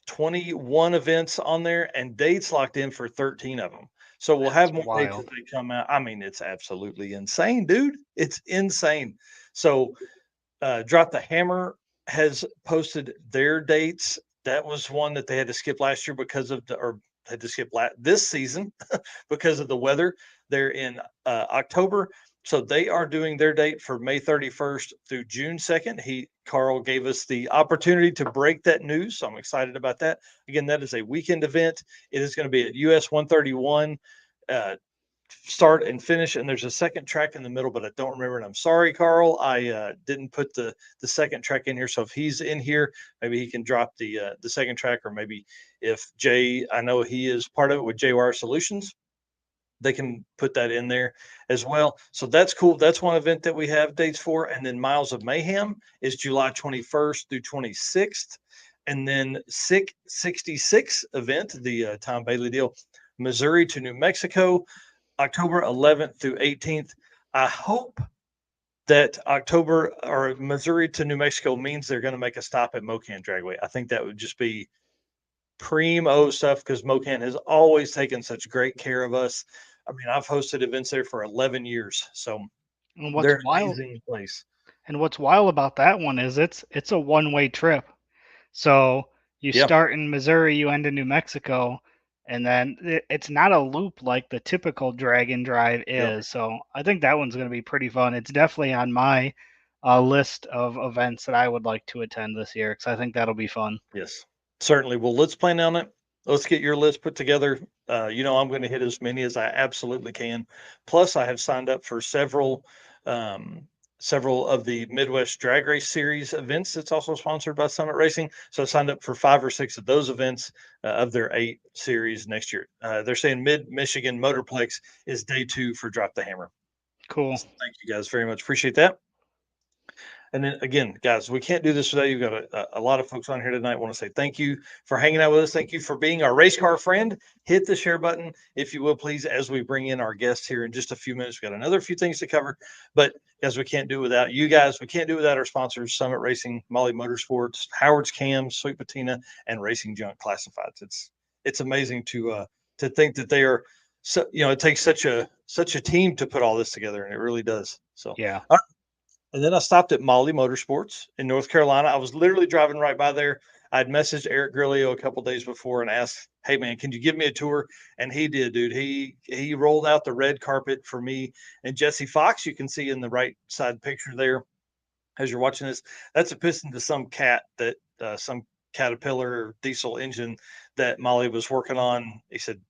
21 events on there and dates locked in for 13 of them. So we'll have more dates as Wild. they come out. I mean, it's absolutely insane, dude. It's insane. So Drop the Hammer has posted their dates. That was one that they had to skip last year because of or had to skip this season because of the weather. They're in October. So they are doing their date for May 31st through June 2nd. Carl gave us the opportunity to break that news. So I'm excited about that. Again, that is a weekend event. It is going to be at US 131. Start and finish, and there's a second track in the middle, but I don't remember it. I'm sorry, Carl. I didn't put the second track in here. So if he's in here, maybe he can drop the second track, or maybe if Jay, I know he is part of it with JWire Solutions, they can put that in there as well. So that's cool. That's one event that we have dates for. And then Miles of Mayhem is July 21st through 26th. And then SICK 66 event, the Tom Bailey deal, Missouri to New Mexico, October 11th through 18th. I hope that October or Missouri to New Mexico means they're going to make a stop at Mocan Dragway. I think that would just be primo stuff because Mocan has always taken such great care of us. I mean, I've hosted events there for 11 years, so And what's they're an wild amazing place. and what's wild about that one is it's a one-way trip. So you Yeah. start in Missouri, you end in New Mexico, and then it's not a loop like the typical drag and drive Yeah. is. So I think that one's going to be pretty fun. It's definitely on my list of events that I would like to attend this year because I think that'll be fun. Yes, certainly. Well, let's plan on it. Let's get your list put together. I'm going to hit as many as I absolutely can. Plus, I have signed up for several of the Midwest Drag Race Series events. That's also sponsored by Summit Racing. So I signed up for 5 or 6 of those events of their 8 series next year. They're saying Mid-Michigan Motorplex is day 2 for Drop the Hammer. Cool. So thank you guys very much. Appreciate that. And then again, guys, we can't do this today. You've got a lot of folks on here tonight. I want to say thank you for hanging out with us. Thank you for being our race car friend. Hit the share button, if you will, please, as we bring in our guests here in just a few minutes. We've got another few things to cover. But guys, we can't do it without you guys. We can't do it without our sponsors, Summit Racing, Molly Motorsports, Howard's Cams, Sweet Patina, and Racing Junk Classifieds. It's amazing to think that they are so, it takes such a team to put all this together, and it really does. So Yeah. and then I stopped at Molly Motorsports in North Carolina. I was literally driving right by there. I'd messaged Eric Grillo a couple days before and asked, "Hey man, can you give me a tour?" And he did, dude. He rolled out the red carpet for me and Jesse Fox. You can see in the right side picture there as you're watching this. That's a piston to some some Caterpillar or diesel engine that Molly was working on. He said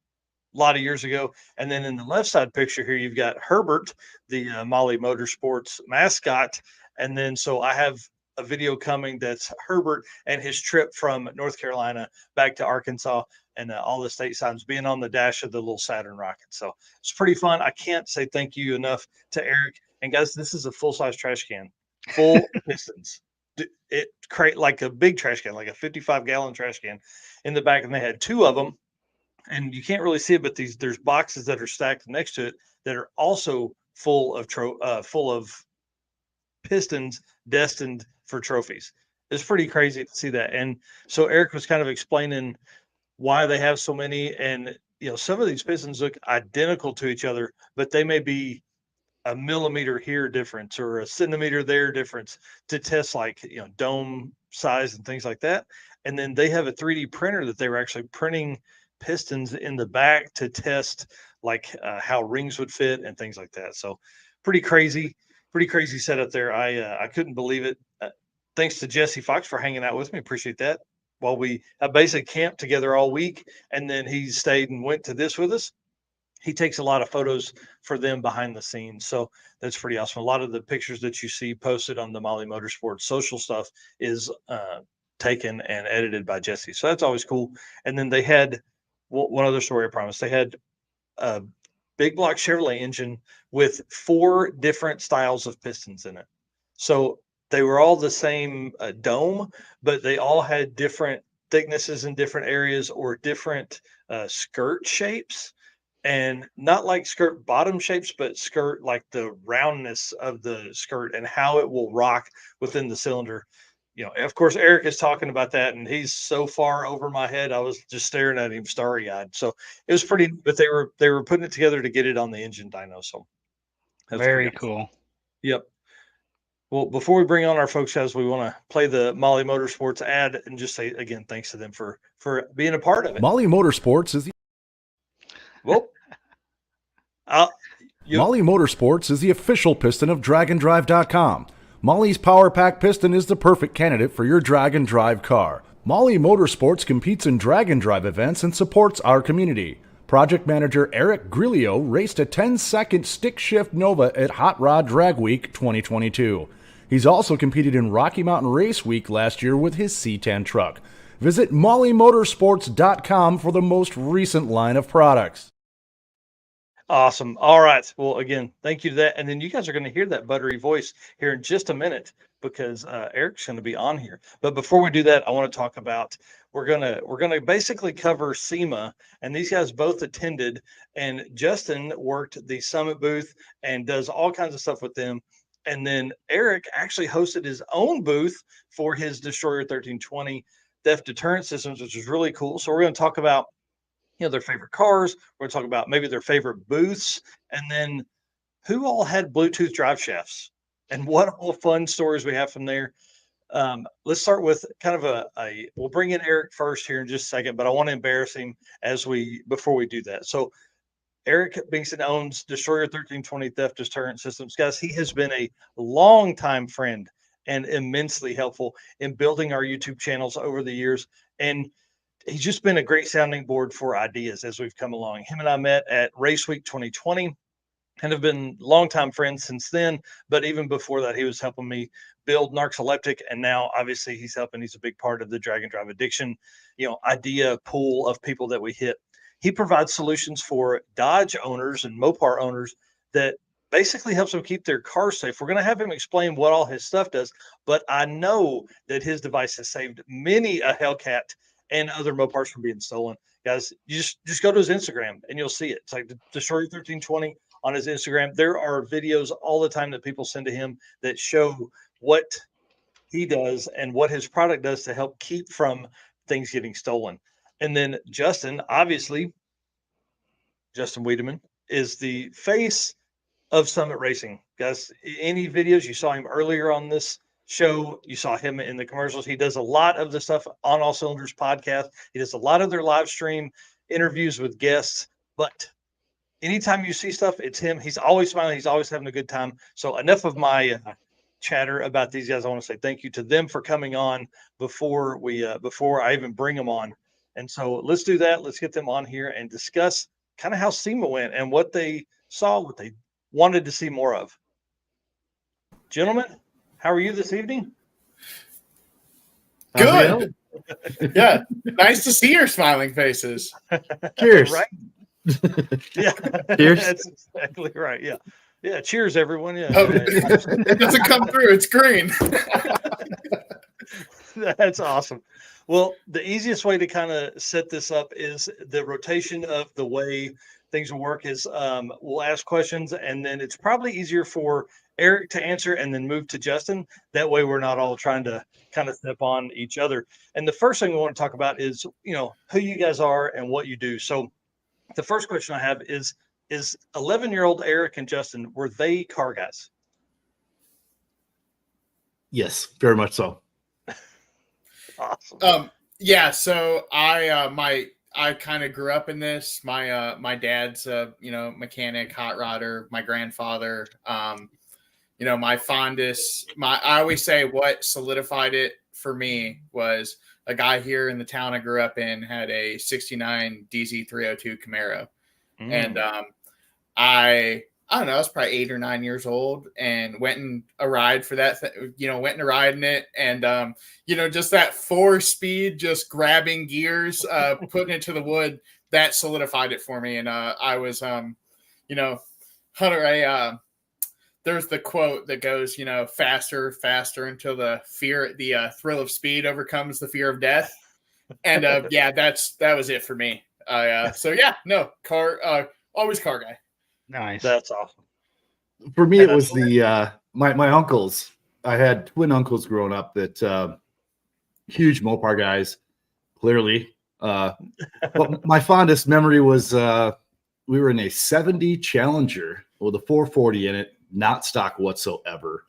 a lot of years ago. And then in the left side picture here, you've got Herbert, the Molly Motorsports mascot. And then so I have a video coming that's Herbert and his trip from North Carolina back to Arkansas and all the state signs being on the dash of the little Saturn rocket. So it's pretty fun. I can't say thank you enough to Eric. And guys, this is a full-size trash can, full pistons. It crate like a big trash can, like a 55-gallon trash can in the back. And they had 2 of them. And you can't really see it, but there's boxes that are stacked next to it that are also full of pistons destined for trophies. It's pretty crazy to see that. And so Eric was kind of explaining why they have so many. And some of these pistons look identical to each other, but they may be a millimeter here difference or a centimeter there difference to test like dome size and things like that. And then they have a 3D printer that they were actually printing pistons in the back to test like how rings would fit and things like that. So pretty crazy setup there. I couldn't believe it. thanks to Jesse Fox for hanging out with me. Appreciate that. While we basically camped together all week, and then he stayed and went to this with us. He takes a lot of photos for them behind the scenes. So that's pretty awesome. A lot of the pictures that you see posted on the Molly Motorsports social stuff is taken and edited by Jesse. So that's always cool. And then they had one other story, I promise. They had a big block Chevrolet engine with 4 different styles of pistons in it. So they were all the same dome, but they all had different thicknesses in different areas or different skirt shapes. And not like skirt bottom shapes, but skirt like the roundness of the skirt and how it will rock within the cylinder. Of course, Eric is talking about that, and he's so far over my head. I was just staring at him starry-eyed. So it was pretty, but they were putting it together to get it on the engine dyno. So that's very cool. Yep. Well, before we bring on our folks, guys, we want to play the Molly Motorsports ad and just say again, thanks to them for being a part of it. Molly Motorsports is the Molly Motorsports is the official piston of DragonDrive.com. Molly's Power Pack piston is the perfect candidate for your drag and drive car. Molly Motorsports competes in drag and drive events and supports our community. Project manager Eric Grillo raced a 10-second stick shift Nova at Hot Rod Drag Week 2022. He's also competed in Rocky Mountain Race Week last year with his C10 truck. Visit mollymotorsports.com for the most recent line of products. Awesome. All right. Well, again, thank you to that. And then you guys are going to hear that buttery voice here in just a minute because Eric's going to be on here. But before we do that, I want to talk about we're gonna basically cover SEMA, and these guys both attended. And Justin worked the Summit booth and does all kinds of stuff with them. And then Eric actually hosted his own booth for his Destroyer 1320 theft deterrent systems, which is really cool. So we're going to talk about their favorite cars. We're going to talk about maybe their favorite booths, and then who all had Bluetooth drive shafts and what all fun stories we have from there. Let's start with kind of we'll bring in Eric first here in just a second, but I want to embarrass him before we do that. So Eric Bingston owns Destroyer 1320 theft deterrent systems. Guys, he has been a longtime friend and immensely helpful in building our YouTube channels over the years. And he's just been a great sounding board for ideas as we've come along. Him and I met at Race Week 2020 and have been longtime friends since then. But even before that, he was helping me build Narcoleptic. And now obviously he's helping. He's a big part of the Drag and Drive Addiction, idea pool of people that we hit. He provides solutions for Dodge owners and Mopar owners that basically helps them keep their cars safe. We're going to have him explain what all his stuff does, but I know that his device has saved many a Hellcat and other Mopars from being stolen. Guys, you just go to his Instagram and you'll see it. It's like the Destroyer 1320 on his Instagram. There are videos all the time that people send to him that show what he does and what his product does to help keep from things getting stolen. And then Justin Wiedemann is the face of Summit Racing. Guys, any videos, you saw him earlier on this show, you saw him in the commercials. He does a lot of the stuff on All Cylinders podcast. He does a lot of their live stream interviews with guests, but anytime you see stuff, it's him. He's always smiling. He's always having a good time. So enough of my chatter about these guys. I want to say thank you to them for coming on before I even bring them on. And so let's do that. Let's get them on here and discuss kind of how SEMA went and what they saw, what they wanted to see more of. Gentlemen, how are you this evening? Good. Yeah. Nice to see your smiling faces. Cheers. Right? Yeah. Cheers. That's exactly right. Yeah. Yeah. Cheers, everyone. Yeah. Oh, it doesn't come through. It's green. That's awesome. Well, the easiest way to kind of set this up is the rotation of the way things will work is we'll ask questions, and then it's probably easier for Eric to answer and then move to Justin. That way we're not all trying to kind of step on each other. And the first thing we want to talk about is, who you guys are and what you do. So the first question I have is 11-year-old Eric and Justin, were they car guys? Yes, very much so. Awesome. Yeah. So I kind of grew up in this. My dad's mechanic, hot rodder. My grandfather my fondest, I always say what solidified it for me was a guy here in the town I grew up in had a 69 DZ302 Camaro. And I don't know, I was probably 8 or 9 years old and went and a ride for that, went and a ride in it. And, just that 4-speed, just grabbing gears, putting it to the wood, that solidified it for me. And I was, Hunter, there's the quote that goes, faster, faster until the thrill of speed overcomes the fear of death. And that was it for me. Always car guy. Nice. That's awesome. For me, it was my uncles. I had twin uncles growing up that huge Mopar guys, clearly. But my fondest memory was we were in a 70 Challenger with a 440 in it, not stock whatsoever.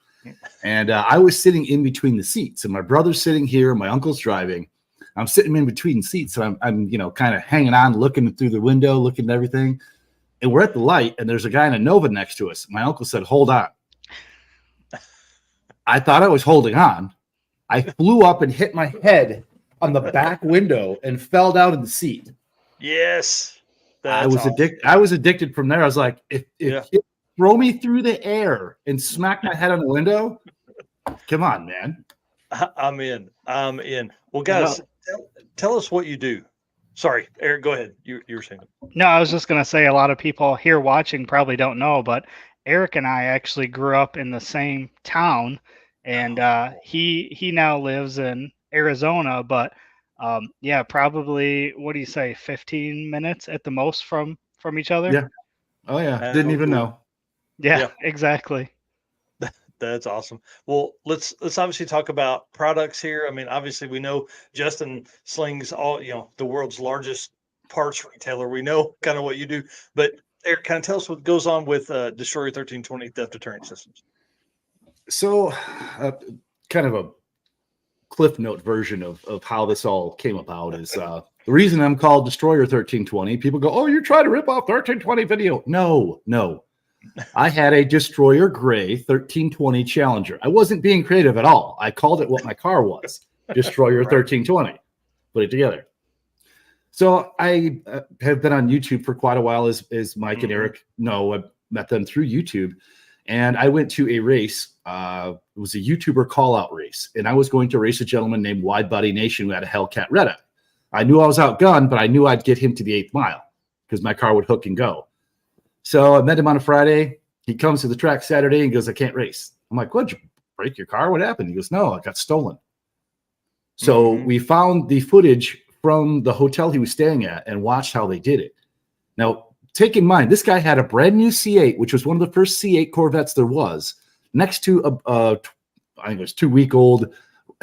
And I was sitting in between the seats, and my brother's sitting here, my uncle's driving. I'm sitting in between seats, and I'm kind of hanging on, looking through the window, looking at everything. And we're at the light, and there's a guy in a Nova next to us. My uncle said, "Hold on." I thought I was holding on. I flew up and hit my head on the back window and fell down in the seat. Yes. I was addicted. I was addicted from there. I was like, if you throw me through the air and smack my head on the window, come on, man. I'm in. Well, guys, tell us what you do. Sorry, Eric, go ahead. You were saying. No, I was just going to say a lot of people here watching probably don't know, but Eric and I actually grew up in the same town, and he now lives in Arizona, but probably, what do you say, 15 minutes at the most from each other? Yeah. Oh, yeah. Didn't even know. Yeah, exactly. That's awesome. Well, let's obviously talk about products here. I mean, obviously we know Justin slings all, the world's largest parts retailer. We know kind of what you do, but Eric, kind of tell us what goes on with Destroyer 1320 theft deterrent systems. So kind of a Cliff Note version of how this all came about is the reason I'm called Destroyer 1320. People go, "Oh, you're trying to rip off the 1320 video." No. I had a Destroyer Gray 1320 Challenger. I wasn't being creative at all. I called it what my car was, Destroyer 1320. Put it together. So I have been on YouTube for quite a while, as Mike and Eric know. I met them through YouTube. And I went to a race. It was a YouTuber call-out race. And I was going to race a gentleman named Wide Body Nation who had a Hellcat Red Eye. I knew I was outgunned, but I knew I'd get him to the 8th mile because my car would hook and go. So I met him on a Friday. He comes to the track Saturday and goes, "I can't race." I'm like, "What, did you break your car? What happened?" He goes, "No, I got stolen." So we found the footage from the hotel he was staying at and watched how they did it. Now, take in mind, this guy had a brand new C8, which was one of the first C8 Corvettes there was, next to I think it was 2-week-old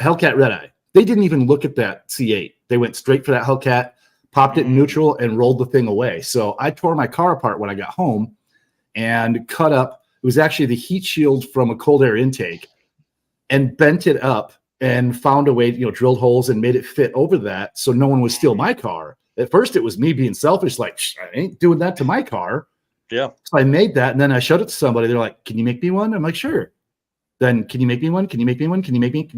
Hellcat Red Eye. They didn't even look at that C8. They went straight for that Hellcat, popped it in neutral, and rolled the thing away. So I tore my car apart when I got home and cut up. It was actually the heat shield from a cold air intake, and bent it up and found a way, drilled holes and made it fit over that so no one would steal my car. At first, it was me being selfish, like, I ain't doing that to my car. Yeah. So I made that, and then I showed it to somebody. They're like, "Can you make me one?" I'm like, "Sure." Then, "Can you make me one? Can you make me one? Can you make me?"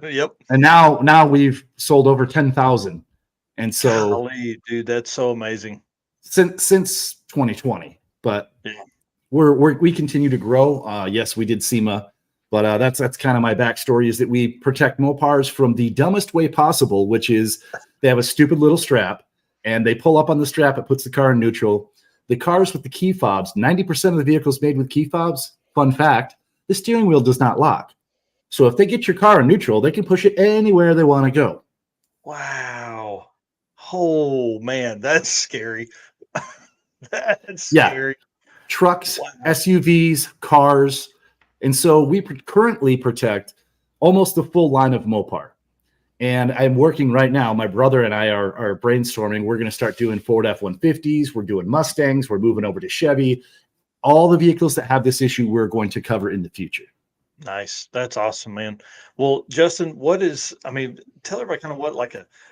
Yep. And now we've sold over 10,000. And so, golly, dude, that's so amazing. Since 2020, but we continue to grow. Yes, we did SEMA, but that's kind of my backstory, is that we protect Mopars from the dumbest way possible, which is they have a stupid little strap, and they pull up on the strap. It puts the car in neutral. The cars with the key fobs, 90% of the vehicles made with key fobs, fun fact, the steering wheel does not lock. So if they get your car in neutral, they can push it anywhere they want to go. Wow. Oh, man, that's scary. That's scary. Trucks, SUVs, cars. And so we currently protect almost the full line of Mopar. And I'm working right now. My brother and I are brainstorming. We're going to start doing Ford F-150s. We're doing Mustangs. We're moving over to Chevy. All the vehicles that have this issue, we're going to cover in the future. Nice. That's awesome, man. Well, Justin, tell everybody kind of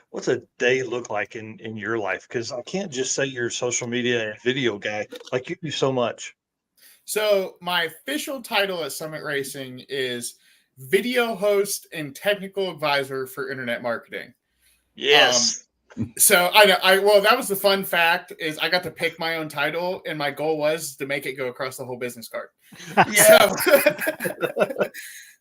what's a day look like in your life? Because I can't just say you're a social media and video guy. Like, you do so much. So my official title at Summit Racing is video host and technical advisor for internet marketing. Yes. So well, that was the fun fact is I got to pick my own title, and my goal was to make it go across the whole business card. Yeah.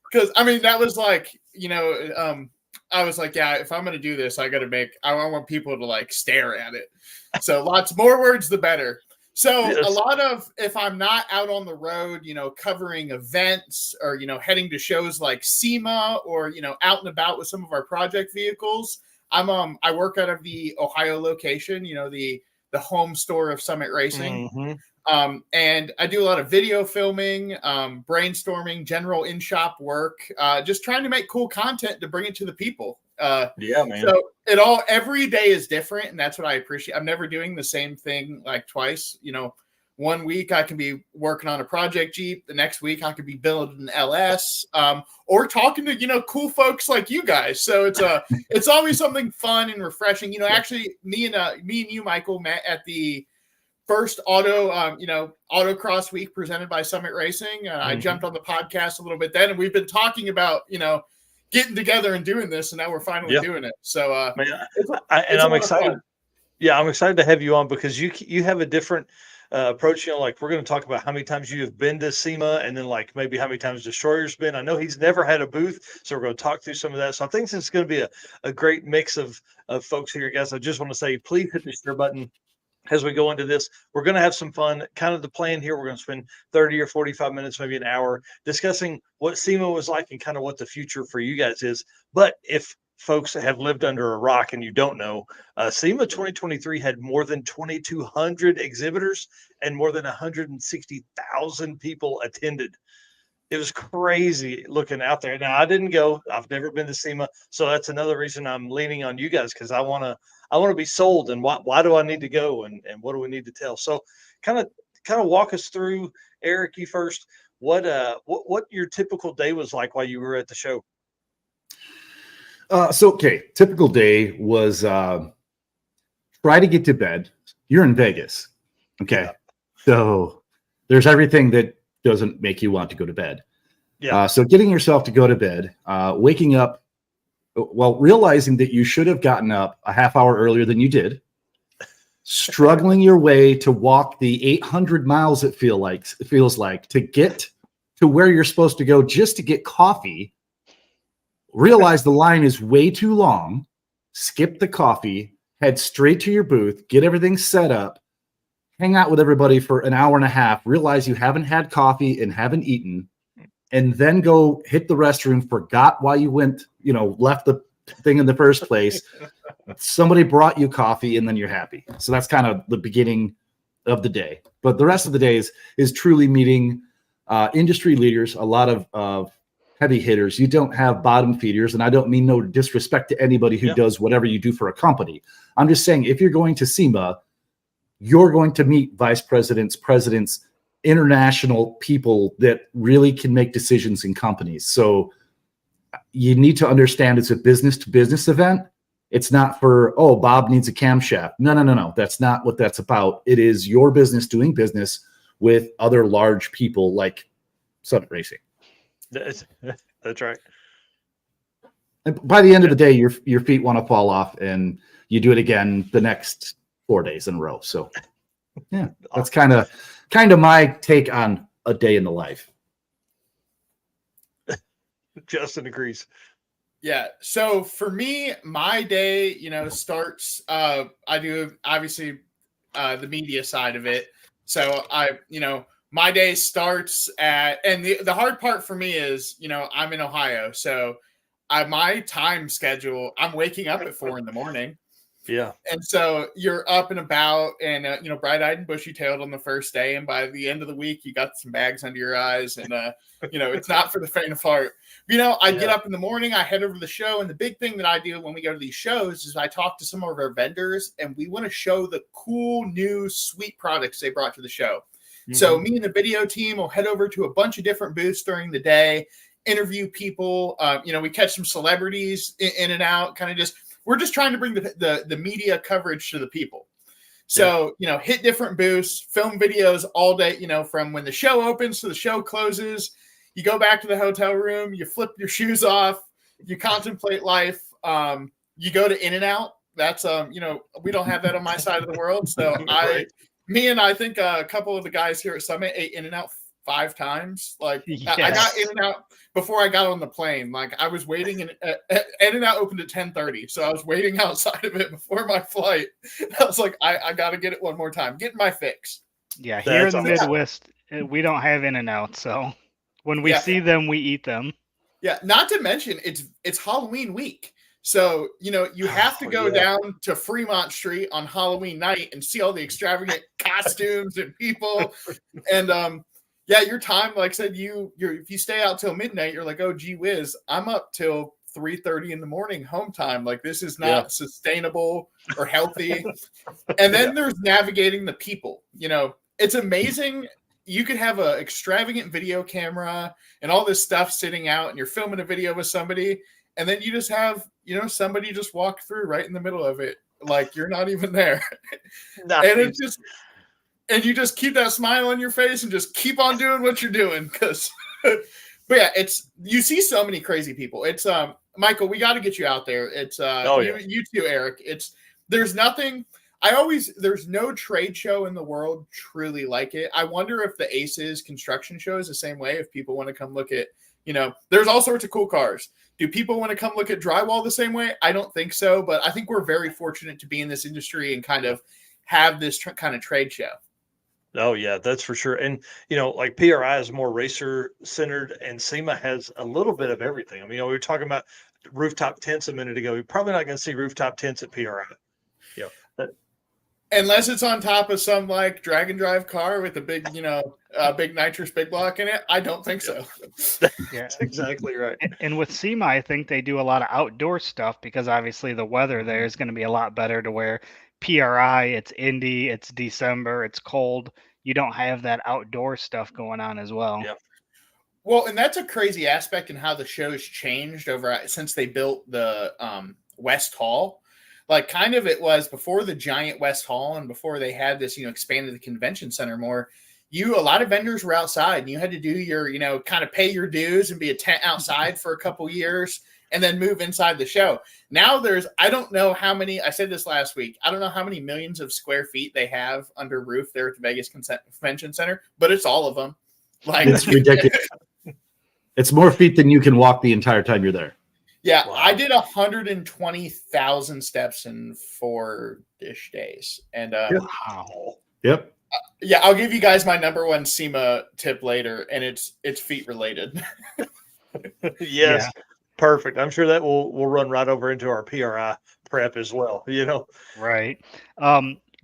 Because I mean, that was like, I was like, yeah, if I'm going to do this, I want people to like stare at it. So lots more words, the better. So Yes. a lot of, if I'm not out on the road, covering events or, heading to shows like SEMA or, out and about with some of our project vehicles, I work out of the Ohio location, the home store of Summit Racing. Mm-hmm. And I do a lot of video filming, brainstorming, general in-shop work, just trying to make cool content to bring it to the people. Yeah, man. So every day is different, and that's what I appreciate. I'm never doing the same thing like twice. 1 week I can be working on a project Jeep. The next week I could be building an LS, or talking to cool folks like you guys. So it's always something fun and refreshing. Actually, me and you, Michael, met at the first autocross week presented by Summit Racing. I jumped on the podcast a little bit then, and we've been talking about getting together and doing this, and now we're finally doing it. So I'm excited. Yeah, I'm excited to have you on because you have a different approach. Like we're going to talk about how many times you have been to SEMA, and then like maybe how many times Destroyer's been. I know he's never had a booth, so we're going to talk through some of that. So I think it's going to be a great mix of folks here, guys. I just want to say, please hit the share button. As we go into this, we're going to have some fun. Kind of the plan here, we're going to spend 30 or 45 minutes, maybe an hour, discussing what SEMA was like and kind of what the future for you guys is. But if folks have lived under a rock and you don't know, SEMA 2023 had more than 2,200 exhibitors and more than 160,000 people attended. It was crazy looking out there. Now, I didn't go. I've never been to SEMA, so that's another reason I'm leaning on you guys because I want to be sold. And why do I need to go and what do we need to tell? So, kind of walk us through, Eric. You first. What your typical day was like while you were at the show? Typical day was try to get to bed. You're in Vegas, okay? Yeah. So there's everything that doesn't make you want to go to bed. Yeah. So getting yourself to go to bed, waking up, realizing that you should have gotten up a half hour earlier than you did, struggling your way to walk the 800 miles it feels like to get to where you're supposed to go just to get coffee, realize the line is way too long, skip the coffee, head straight to your booth, get everything set up, hang out with everybody for an hour and a half, realize you haven't had coffee and haven't eaten, and then go hit the restroom, forgot why you went, left the thing in the first place. Somebody brought you coffee, and then you're happy. So that's kind of the beginning of the day. But the rest of the day is truly meeting industry leaders, a lot of heavy hitters. You don't have bottom feeders, and I don't mean no disrespect to anybody who does whatever you do for a company. I'm just saying if you're going to SEMA, you're going to meet vice presidents, presidents, international people that really can make decisions in companies. So you need to understand it's a business-to-business event. It's not for, Bob needs a camshaft. No. That's not what that's about. It is your business doing business with other large people like Summit Racing. That's right. And by the end of the day, your feet want to fall off, and you do it again the next 4 days in a row. So yeah, that's kind of my take on a day in the life. Justin agrees. Yeah. So for me, my day, starts, I do obviously the media side of it. So my day starts and the hard part for me is, I'm in Ohio. So my time schedule, I'm waking up at 4 a.m. Yeah. And so you're up and about and, bright-eyed and bushy-tailed on the first day. And by the end of the week, you got some bags under your eyes. And, it's not for the faint of heart. I get up in the morning, I head over to the show. And the big thing that I do when we go to these shows is I talk to some of our vendors. And we want to show the cool, new, sweet products they brought to the show. Mm-hmm. So me and the video team will head over to a bunch of different booths during the day, interview people. We catch some celebrities in and out, kind of just – we're just trying to bring the media coverage to the people. So, hit different booths, film videos all day, from when the show opens to the show closes. You go back to the hotel room, you flip your shoes off, you contemplate life. You go to In-N-Out. That's, we don't have that on my side of the world. So I think a couple of the guys here at Summit ate In-N-Out 5 times. Like I got In-N-Out before I got on the plane. Like I was waiting, and In-N-Out opened at 10:30, so I was waiting outside of it before my flight. I was like, I got to get it one more time, get my fix. Yeah, here in the Midwest, we don't have In-N-Out, so when we see them, we eat them. Yeah, not to mention it's Halloween week. So, you have to go down to Fremont Street on Halloween night and see all the extravagant costumes and people. And your time, like I said, if you stay out till midnight, you're like, oh, gee whiz, I'm up till 3:30 in the morning home time. Like, this is not sustainable or healthy. And then there's navigating the people. It's amazing. You could have an extravagant video camera and all this stuff sitting out, and you're filming a video with somebody, and then you just have, somebody just walk through right in the middle of it. Like you're not even there. And you just keep that smile on your face and just keep on doing what you're doing. But yeah, you see so many crazy people. It's, Michael, we got to get you out there. It's, you too, Eric. There's no trade show in the world truly like it. I wonder if the Aces construction show is the same way. If people want to come look at, there's all sorts of cool cars. Do people want to come look at drywall the same way? I don't think so, but I think we're very fortunate to be in this industry and kind of have this kind of trade show. Oh yeah, that's for sure. And like PRI is more racer centered, and SEMA has a little bit of everything. I mean, we were talking about rooftop tents a minute ago. We're probably not going to see rooftop tents at PRI. Yeah. Unless it's on top of some like drag and drive car with a big, big nitrous big block in it. I don't think so. That's exactly right. And with SEMA, I think they do a lot of outdoor stuff because obviously the weather there is going to be a lot better to where PRI, it's Indy, it's December, it's cold. You don't have that outdoor stuff going on as well. Yeah. Well, and that's a crazy aspect in how the show's changed since they built the West Hall. Like kind of it was before the giant West Hall and before they had this, expanded the convention center more, a lot of vendors were outside and you had to do your, kind of pay your dues and be a tent outside for a couple years and then move inside the show. Now I don't know how many, I said this last week, I don't know how many millions of square feet they have under roof there at the Vegas Convention Center, but it's all of them. Like it's ridiculous. It's more feet than you can walk the entire time you're there. Yeah, wow. I did 120,000 steps in 4-ish days. And wow. Yep. Yeah, I'll give you guys my number one SEMA tip later, and it's feet related. Yes, yeah. Perfect. I'm sure that will run right over into our PRI prep as well. Right.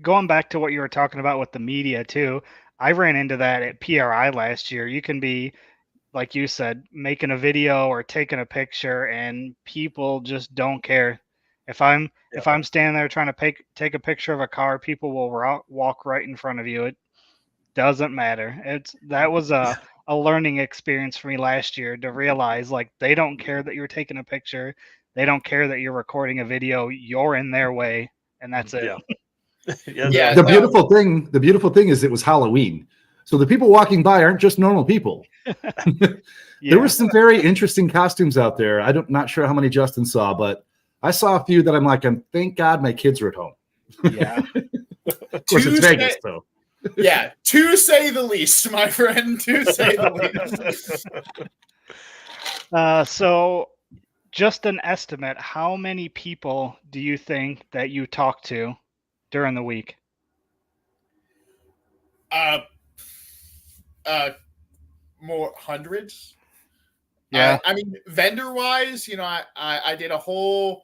Going back to what you were talking about with the media too, I ran into that at PRI last year. You can be, like you said, making a video or taking a picture, and people just don't care. If I'm standing there trying to take a picture of a car, people will walk right in front of you. It doesn't matter. That was a learning experience for me last year to realize like they don't care that you're taking a picture, they don't care that you're recording a video. You're in their way, and that's it. Yeah. The beautiful thing is it was Halloween. So the people walking by aren't just normal people. There were some very interesting costumes out there. I'm not sure how many Justin saw, but I saw a few that I'm like, thank God my kids are at home. Yeah. Of course, it's Vegas, though. Yeah, to say the least, my friend, to say the least. So just an estimate, how many people do you think that you talk to during the week? More hundreds. Yeah. I mean, vendor wise, I did a whole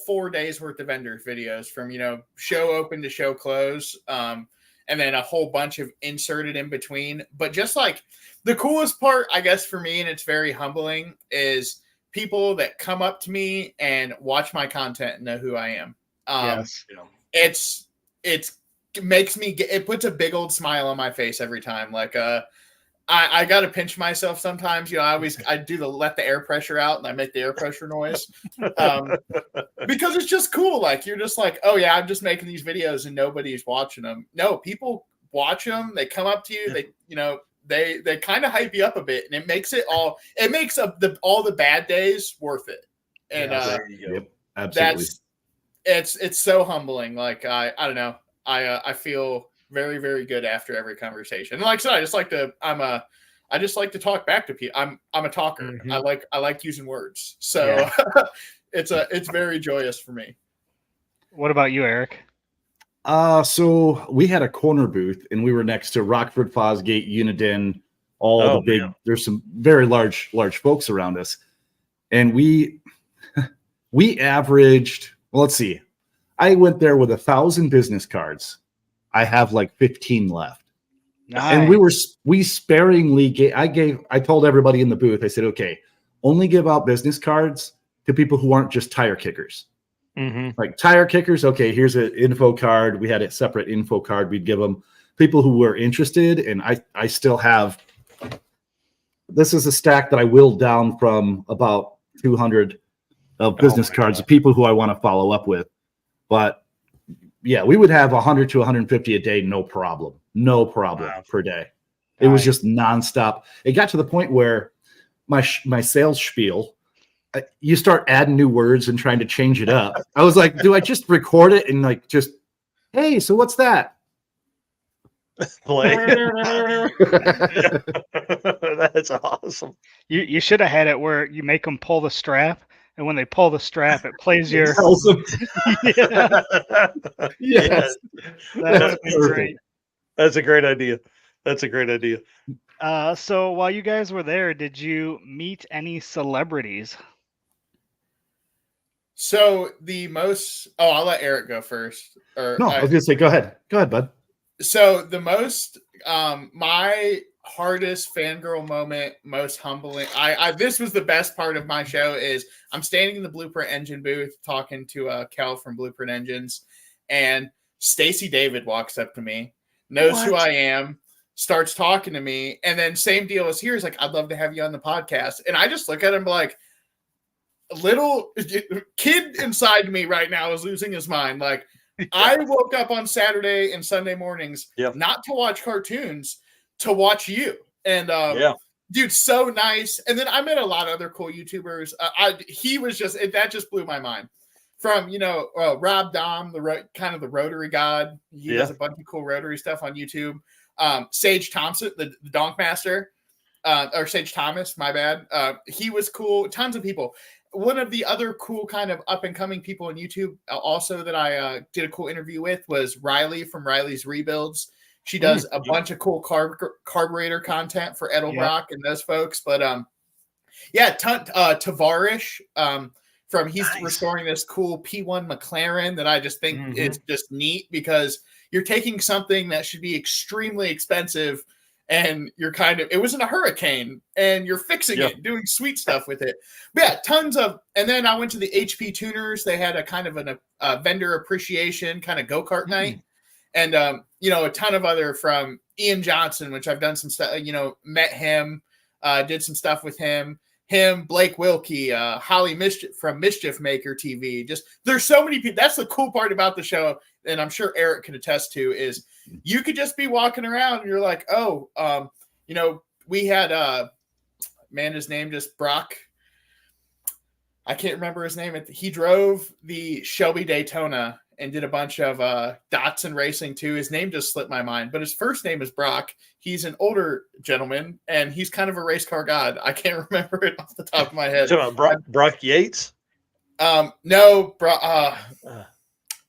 4 days worth of vendor videos from, show open to show close. And then a whole bunch of inserted in between. But just like the coolest part, I guess, for me, and it's very humbling, is people that come up to me and watch my content and know who I am. Yes. It makes me it puts a big old smile on my face every time. Like, I got to pinch myself sometimes. I do let the air pressure out and I make the air pressure noise because it's just cool. Like you're just like, oh yeah, I'm just making these videos and nobody's watching them. No, people watch them. They come up to you. They kind of hype you up a bit, and it makes all the bad days worth it. And yep, absolutely. It's so humbling. Like I don't know. I feel very, very good after every conversation. And like I said, I just like to talk back to people. I'm a talker. Mm-hmm. I like using words. So it's very joyous for me. What about you, Eric? So we had a corner booth and we were next to Rockford, Fosgate, Uniden, the big, there's some very large folks around us. And we averaged, well, let's see. I went there with 1,000 business cards. I have like 15 left. Nice. And we sparingly I told everybody in the booth, I said, okay, only give out business cards to people who aren't just tire kickers. Mm-hmm. Like tire kickers, okay, here's an info card. We had a separate info card we'd give them. People who were interested, and I still have, this is a stack that I whittled down from about 200 of business cards of people who I want to follow up with. But yeah, we would have 100 to 150 a day, no problem per day. It was just nonstop. It got to the point where my sales spiel, you start adding new words and trying to change it up. I was like, do I just record it and like just, hey, so what's that? Play. That's awesome. You should have had it where you make them pull the strap, and when they pull the strap, it plays your. Yeah. Yes. That's great. That's a great idea. That's a great idea. So while you guys were there, did you meet any celebrities? So I'll let Eric go first. I was gonna say, go ahead, bud. So the most, my hardest fangirl moment, most humbling. This was the best part of my show is I'm standing in the Blueprint Engine booth talking to Kel from Blueprint Engines, and Stacy David walks up to me, knows who I am, starts talking to me, and then same deal as here. He's like, I'd love to have you on the podcast. And I just look at him like, a little kid inside me right now is losing his mind. Like, I woke up on Saturday and Sunday mornings, not to watch cartoons, to watch you. And dude, so nice. And then I met a lot of other cool YouTubers. He was that just blew my mind. From Rob Dom, kind of the Rotary God. He does a bunch of cool Rotary stuff on YouTube. Sage Thompson, the Donk Master, or Sage Thomas, my bad. He was cool. Tons of people. One of the other cool kind of up and coming people on YouTube also that I did a cool interview with was Riley from Riley's Rebuilds. She does a bunch of cool carburetor content for Edelbrock and those folks. But Tavarish he's restoring this cool P1 McLaren that I just think it's just neat because you're taking something that should be extremely expensive and you're it was in a hurricane and you're fixing it, doing sweet stuff with it. But yeah, tons of, and then I went to the HP Tuners. They had a kind of a vendor appreciation kind of go-kart night. And, a ton of other from Ian Johnson, which I've done some stuff, met him, did some stuff with him, Blake Wilkie, Holly Mischief from Mischief Maker TV. Just, there's so many people. That's the cool part about the show. And I'm sure Eric can attest to is you could just be walking around and you're like, we had, his name just Brock. I can't remember his name. He drove the Shelby Daytona and did a bunch of Datsun racing too. His name just slipped my mind, but his first name is Brock. He's an older gentleman and he's kind of a race car god. I can't remember it off the top of my head. Brock Yates? No, Brock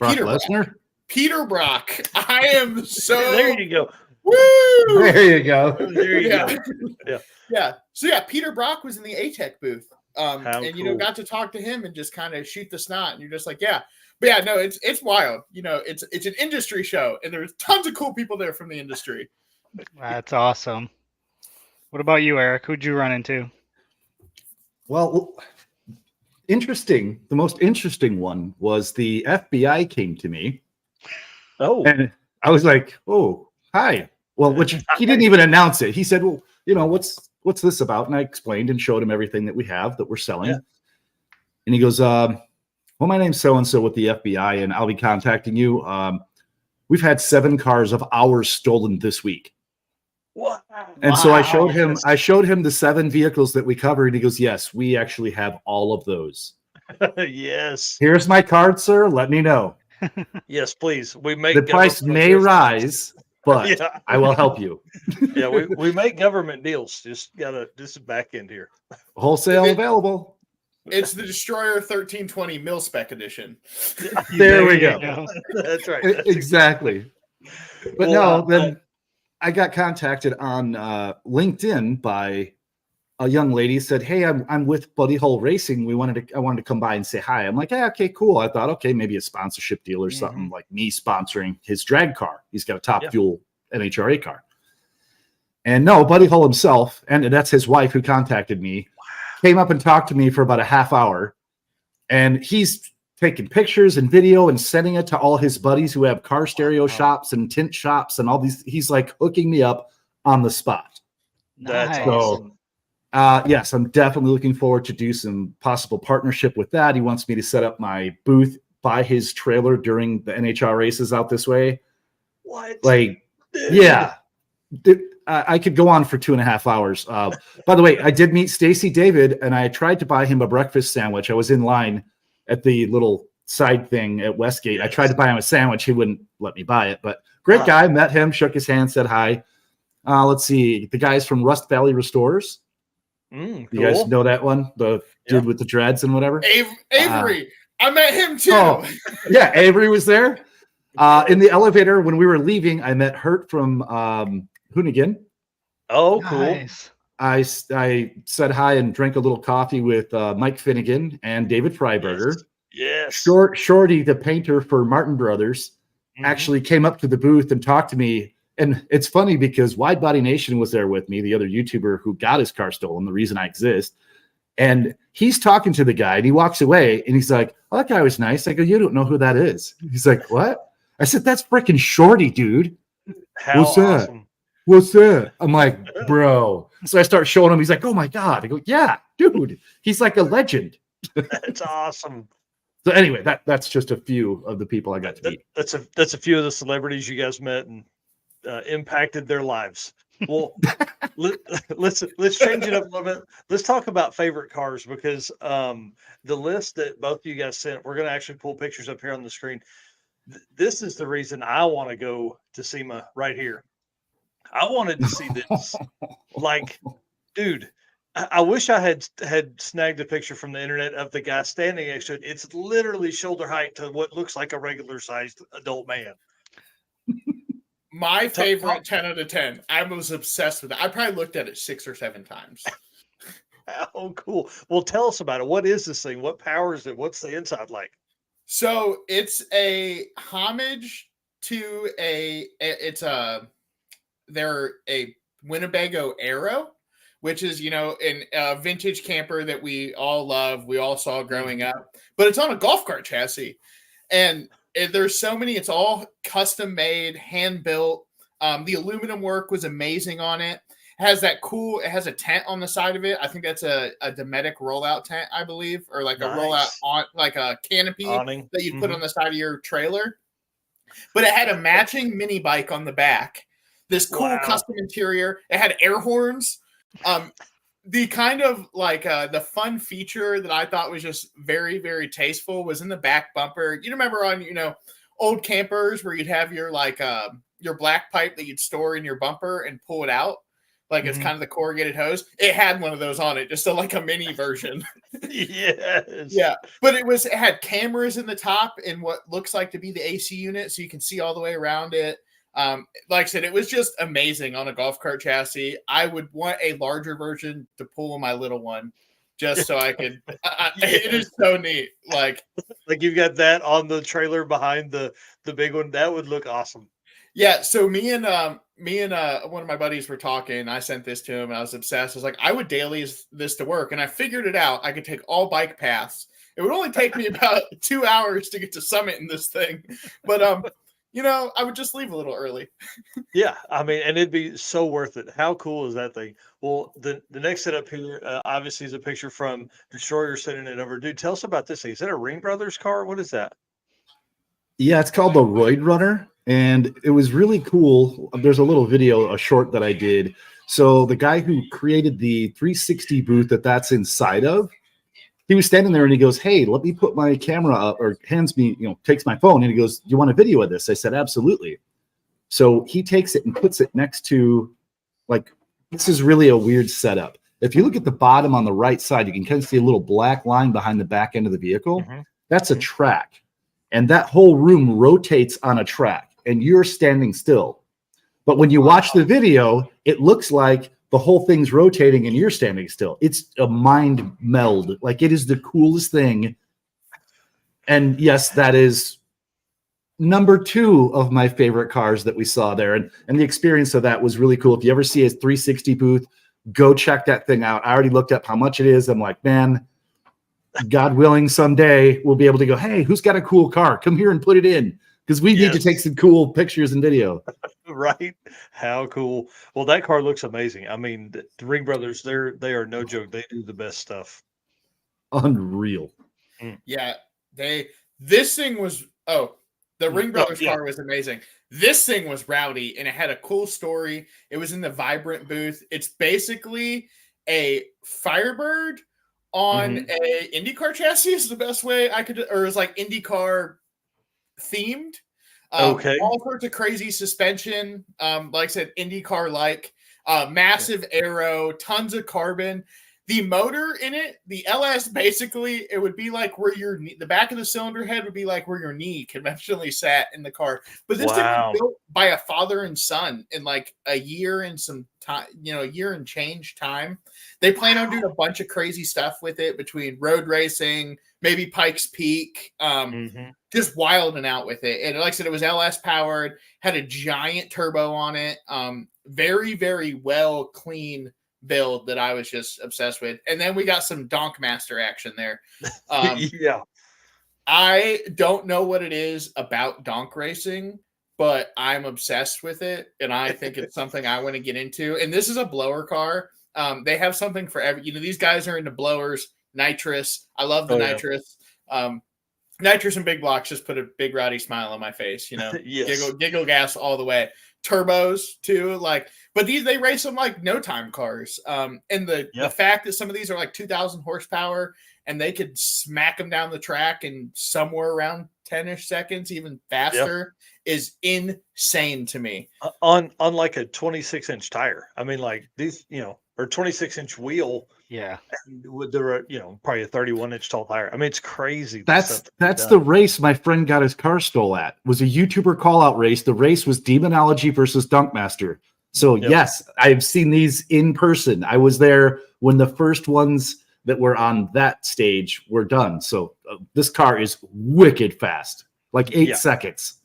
Peter Lesnar? Peter Brock. I am so. There you go. Woo! There you go. There you go. Yeah. So Peter Brock was in the ATEC booth. And cool. got to talk to him and just kind of shoot the snot. And you're just like, yeah. But yeah, no, it's wild. It's an industry show, and there's tons of cool people there from the industry. That's awesome. What about you, Eric? Who'd you run into? Well, interesting. The most interesting one was the FBI came to me. Oh. And I was like, oh, hi. Well, which he didn't even announce it. He said, well, what's this about? And I explained and showed him everything that we have that we're selling. Yeah. And he goes, well, my name's so-and-so with the FBI, and I'll be contacting you. We've had 7 cars of ours stolen this week. What? And so I showed him the 7 vehicles that we covered. And he goes, yes, we actually have all of those. Yes. Here's my card, sir. Let me know. Yes, please. We make The price may rise, but Yeah. I will help you. Yeah, we make government deals. Just back end here. Wholesale available. It's the Destroyer 1320 mil spec edition. There we go. That's right. Exactly. But Well, then I got contacted on LinkedIn by a young lady. Said, "Hey, I'm with Buddy Hole Racing. I wanted to come by and say hi." I'm like, "Yeah, okay, cool." I thought, okay, maybe a sponsorship deal or something, like me sponsoring his drag car. He's got a top fuel NHRA car. And no, Buddy Hole himself, and that's his wife who contacted me, came up and talked to me for about a half hour. And he's taking pictures and video and sending it to all his buddies who have car stereo shops and tint shops and all these. He's like hooking me up on the spot. That's Nice. awesome. Yes, I'm definitely looking forward to do some possible partnership with that. He wants me to set up my booth by his trailer during the NHR races out this way. What? Like, yeah. I could go on for 2.5 hours. By the way, I did meet Stacy David, and I tried to buy him a breakfast sandwich. I was in line at the little side thing at Westgate. I tried to buy him a sandwich. He wouldn't let me buy it, but great guy. Met him, shook his hand, said hi. Let's see. The guys from Rust Valley Restorers. Cool. You guys know that one? The dude with the dreads and whatever? Avery. I met him too. Oh, yeah, Avery was there. In the elevator when we were leaving, I met Hurt from Hoonigan. Oh, cool. Nice. I said hi and drank a little coffee with Mike Finnegan and David Freiberger. Yes. Shorty, the painter for Martin Brothers, actually came up to the booth and talked to me. And it's funny because Wide Body Nation was there with me, the other YouTuber who got his car stolen, the reason I exist. And he's talking to the guy and he walks away and he's like, "Oh, that guy was nice." I go, "You don't know who that is." He's like, "What?" I said, "That's freaking Shorty, dude." How What's that? awesome. What's that? I'm like, "Bro." So I start showing him. He's like, "Oh my God." I go, "Yeah, dude. He's like a legend." That's awesome. So anyway, that's just a few of the people I got to meet. That's a few of the celebrities you guys met and impacted their lives. Well, let's change it up a little bit. Let's talk about favorite cars because the list that both of you guys sent, we're going to actually pull pictures up here on the screen. This is the reason I want to go to SEMA right here. I wanted to see this. Like, dude, I wish I had snagged a picture from the internet of the guy standing next to it. It's literally shoulder height to what looks like a regular sized adult man. My favorite 10 out of 10. I was obsessed with it. I probably looked at it 6 or 7 times. Oh, cool. Well, tell us about it. What is this thing? What powers it? What's the inside like? So it's a homage to they're a Winnebago Arrow, which is, a vintage camper that we all love. We all saw growing up, but it's on a golf cart chassis. And there's so many, it's all custom made, hand built. The aluminum work was amazing on it. It has a tent on the side of it. I think that's a Dometic rollout tent, I believe, or like a rollout on like a canopy awning that you put on the side of your trailer. But it had a matching mini bike on the back. This cool custom interior. It had air horns. The kind of like the fun feature that I thought was just very, very tasteful was in the back bumper. You remember on, old campers where you'd have your your black pipe that you'd store in your bumper and pull it out. Like it's kind of the corrugated hose. It had one of those on it, just like a mini version. Yes. Yeah. But it had cameras in the top and what looks like to be the AC unit. So you can see all the way around it. Like I said, it was just amazing on a golf cart chassis. I would want a larger version to pull my little one just so I could. It is so neat. Like you've got that on the trailer behind the big one. That would look awesome. Yeah. So me and one of my buddies were talking. I sent this to him. And I was obsessed. I was like, I would daily this to work, and I figured it out. I could take all bike paths. It would only take me about 2 hours to get to Summit in this thing, but I would just leave a little early. Yeah, I mean, and it'd be so worth it. How cool is that thing? Well, the next setup here, obviously, is a picture from Destroyer sending it over. Dude, tell us about this thing. Is that a Ring Brothers car? What is that? Yeah, it's called the Roid Runner, and it was really cool. There's a little video, a short that I did. So the guy who created the 360 booth that's inside of, he was standing there and he goes, "Hey, let me put my camera up," or hands me, takes my phone, and he goes, "Do you want a video of this?" I said, "Absolutely." So he takes it and puts it next to, this is really a weird setup. If you look at the bottom on the right side, you can kind of see a little black line behind the back end of the vehicle. Mhm. That's a track. And that whole room rotates on a track, and you're standing still. But when you watch the video, it looks like the whole thing's rotating and you're standing still. It's a mind meld. It is the coolest thing. And yes, that is number 2 of my favorite cars that we saw there. And the experience of that was really cool. If you ever see his 360 booth, go check that thing out. I already looked up how much it is. I'm like, man, God willing, someday we'll be able to go, "Hey, who's got a cool car? Come here and put it in." Because we need to take some cool pictures and video. Right? How cool. Well, that car looks amazing. I mean, the Ring Brothers, they are no joke. They do the best stuff. Unreal. Yeah, this thing was the Ring Brothers car was amazing. This thing was rowdy and it had a cool story. It was in the Vibrant booth. It's basically a Firebird on a IndyCar chassis is the best way I could, or it's like IndyCar themed. Okay. All sorts of crazy suspension. Like I said, IndyCar massive aero, tons of carbon. The motor in it, the LS, basically, it would be like where the back of the cylinder head would be like where your knee conventionally sat in the car. But this thing was built by a father and son in like a year and some time, a year and change time. They plan on doing a bunch of crazy stuff with it between road racing, maybe Pikes Peak, just wilding out with it. And like I said, it was LS powered, had a giant turbo on it, very, very well clean build that I was just obsessed with. And then we got some Donk Master action there. Yeah. I don't know what it is about donk racing, but I'm obsessed with it. And I think it's something I want to get into. And this is a blower car. They have something for every, these guys are into blowers, nitrous. I love the nitrous. Nitrous and big blocks just put a big rowdy smile on my face, Yes. giggle gas all the way. Turbos too, but they race them like no time cars. And the fact that some of these are like 2,000 horsepower and they could smack them down the track in somewhere around 10-ish seconds, even faster, is insane to me. On like a 26-inch tire. I mean, like these, or 26-inch wheel. Yeah. With the, probably a 31-inch tall tire. I mean, it's crazy. That's the race my friend got his car stole at. It was a YouTuber call-out race. The race was Demonology versus Dunkmaster. So yes, I've seen these in person. I was there when the first ones that were on that stage were done. So this car is wicked fast, like 8 seconds.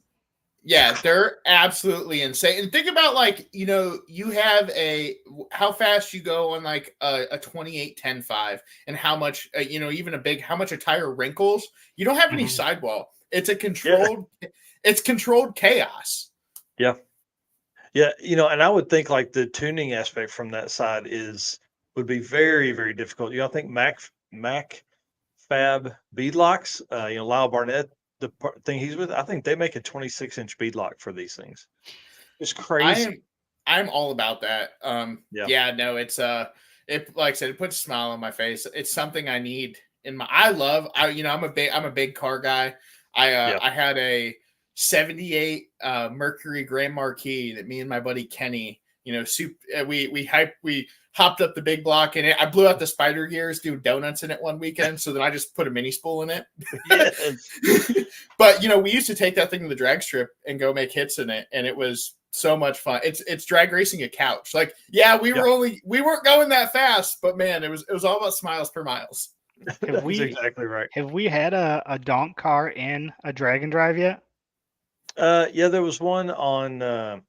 Yeah, they're absolutely insane. And think about you have how fast you go on like a 28 10.5 and how much how much a tire wrinkles. You don't have any sidewall. It's a controlled it's controlled chaos. Yeah. Yeah, and I would think like the tuning aspect from that side would be very, very difficult. I think Mac Fab beadlocks, Lyle Barnett, the thing he's with, I think they make a 26-inch beadlock for these things. It's crazy. I'm all about that. It's like I said, it puts a smile on my face. It's something I need in my. I'm a big car guy. I had a 78 Mercury Grand Marquis that me and my buddy Kenny, we hopped up the big block in it. I blew out the spider gears, doing donuts in it one weekend. So then I just put a mini spool in it. But we used to take that thing to the drag strip and go make hits in it. And it was so much fun. It's drag racing a couch. We weren't going that fast, but man, it was all about smiles per miles. That's exactly right. Have we had a donk car in a drag and drive yet? There was one on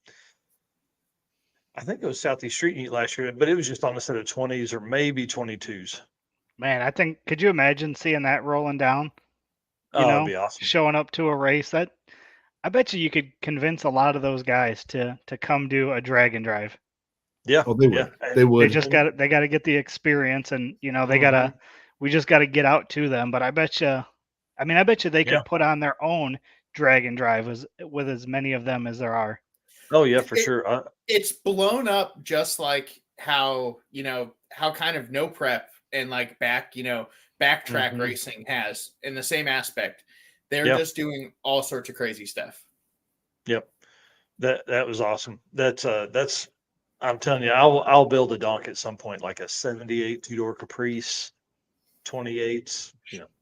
I think it was Southeast Street-N-Yeet last year, but it was just on a set of 20s or maybe 22s. Man, could you imagine seeing that rolling down? That'd be awesome. Showing up to a race. I bet you could convince a lot of those guys to come do a drag and drive. Yeah. Oh, they would. Yeah. They would. They got to get the experience, and we just got to get out to them. But I bet you they could put on their own drag and drive with as many of them as there are. Oh yeah, for sure. It's blown up just like how kind of no prep and like backtrack racing has in the same aspect. They're just doing all sorts of crazy stuff. Yep. That was awesome. That's I'm telling you, I'll build a donk at some point, like a 78 two-door Caprice, 28s,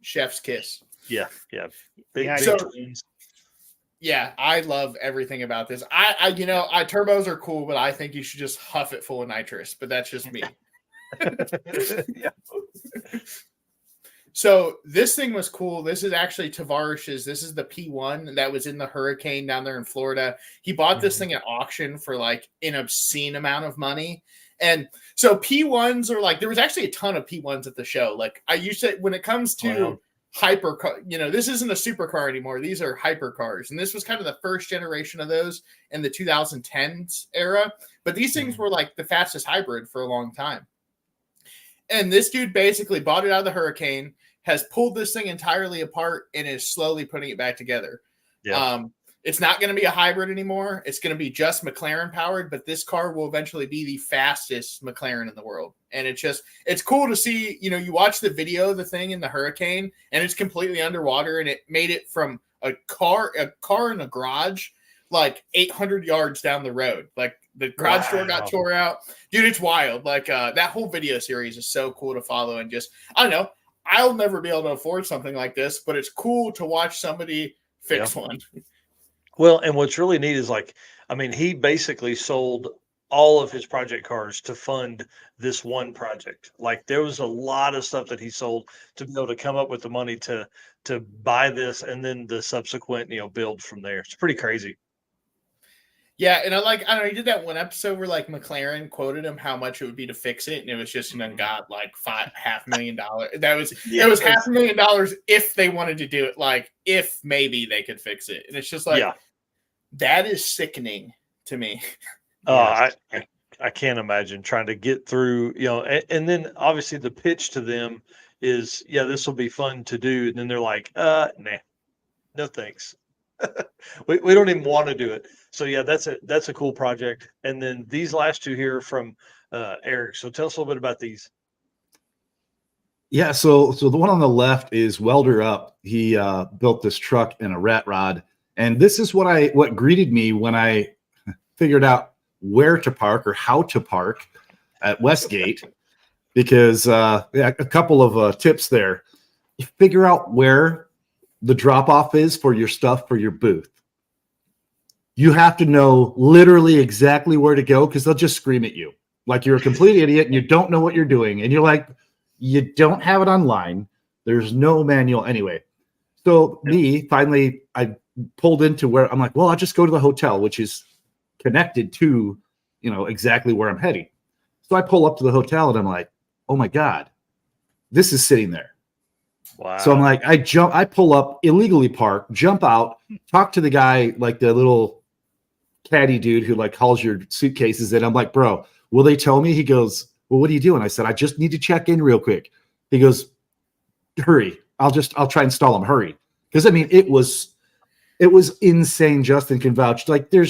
Chef's kiss. Yeah. Big twins. Yeah, I love everything about this. I turbos are cool, but I think you should just huff it full of nitrous, but that's just me. Yeah. So this thing was cool. This is actually Tavares's. This is the P1 that was in the hurricane down there in Florida. He bought this thing at auction for like an obscene amount of money. And so P1s are like, there was actually a ton of P1s at the show. Like I used to, when it comes to hypercar, this isn't a supercar anymore. These are hypercars. And this was kind of the first generation of those in the 2010s era. But these things were like the fastest hybrid for a long time. And this dude basically bought it out of the hurricane, has pulled this thing entirely apart, and is slowly putting it back together. Yeah. It's not going to be a hybrid anymore. It's going to be just McLaren powered, but this car will eventually be the fastest McLaren in the world. And it's cool to see, you watch the video of the thing in the hurricane and it's completely underwater, and it made it from a car in a garage, like 800 yards down the road. Like the garage door got tore out. Dude, it's wild. Like that whole video series is so cool to follow, and just, I don't know, I'll never be able to afford something like this, but it's cool to watch somebody fix one. Well, and what's really neat is he basically sold all of his project cars to fund this one project. Like there was a lot of stuff that he sold to be able to come up with the money to buy this, and then the subsequent, build from there. It's pretty crazy. Yeah, and I don't know, he did that one episode where like McLaren quoted him how much it would be to fix it, and it was just got like $500,000. That was it was $500,000 if they wanted to do it, like if maybe they could fix it. And it's just like that is sickening to me. I can't imagine trying to get through, and then obviously the pitch to them is, this will be fun to do, and then they're like, nah, no thanks. we don't even want to do it. So that's a cool project. And then these last two here from Eric. So tell us a little bit about these. Yeah, so the one on the left is Welder Up. He built this truck and a rat rod, and this is what greeted me when I figured out where to park or how to park at Westgate, because a couple of tips there. You figure out where the drop off is for your stuff for your booth. You have to know literally exactly where to go, because they'll just scream at you like you're a complete idiot and you don't know what you're doing. And you're like, you don't have it online. There's no manual anyway. So finally, I pulled into where I'm like, well, I'll just go to the hotel, which is connected to, exactly where I'm heading. So I pull up to the hotel and I'm like, oh my God, this is sitting there. Wow. So I'm like, I pull up, illegally park, jump out, talk to the guy, like the little caddy dude who like hauls your suitcases in. I'm like, bro, will they tow me? He goes, well, what are you doing? I said, I just need to check in real quick. He goes, hurry. I'll try and stall him. Hurry. Because it was insane. Justin can vouch. Like there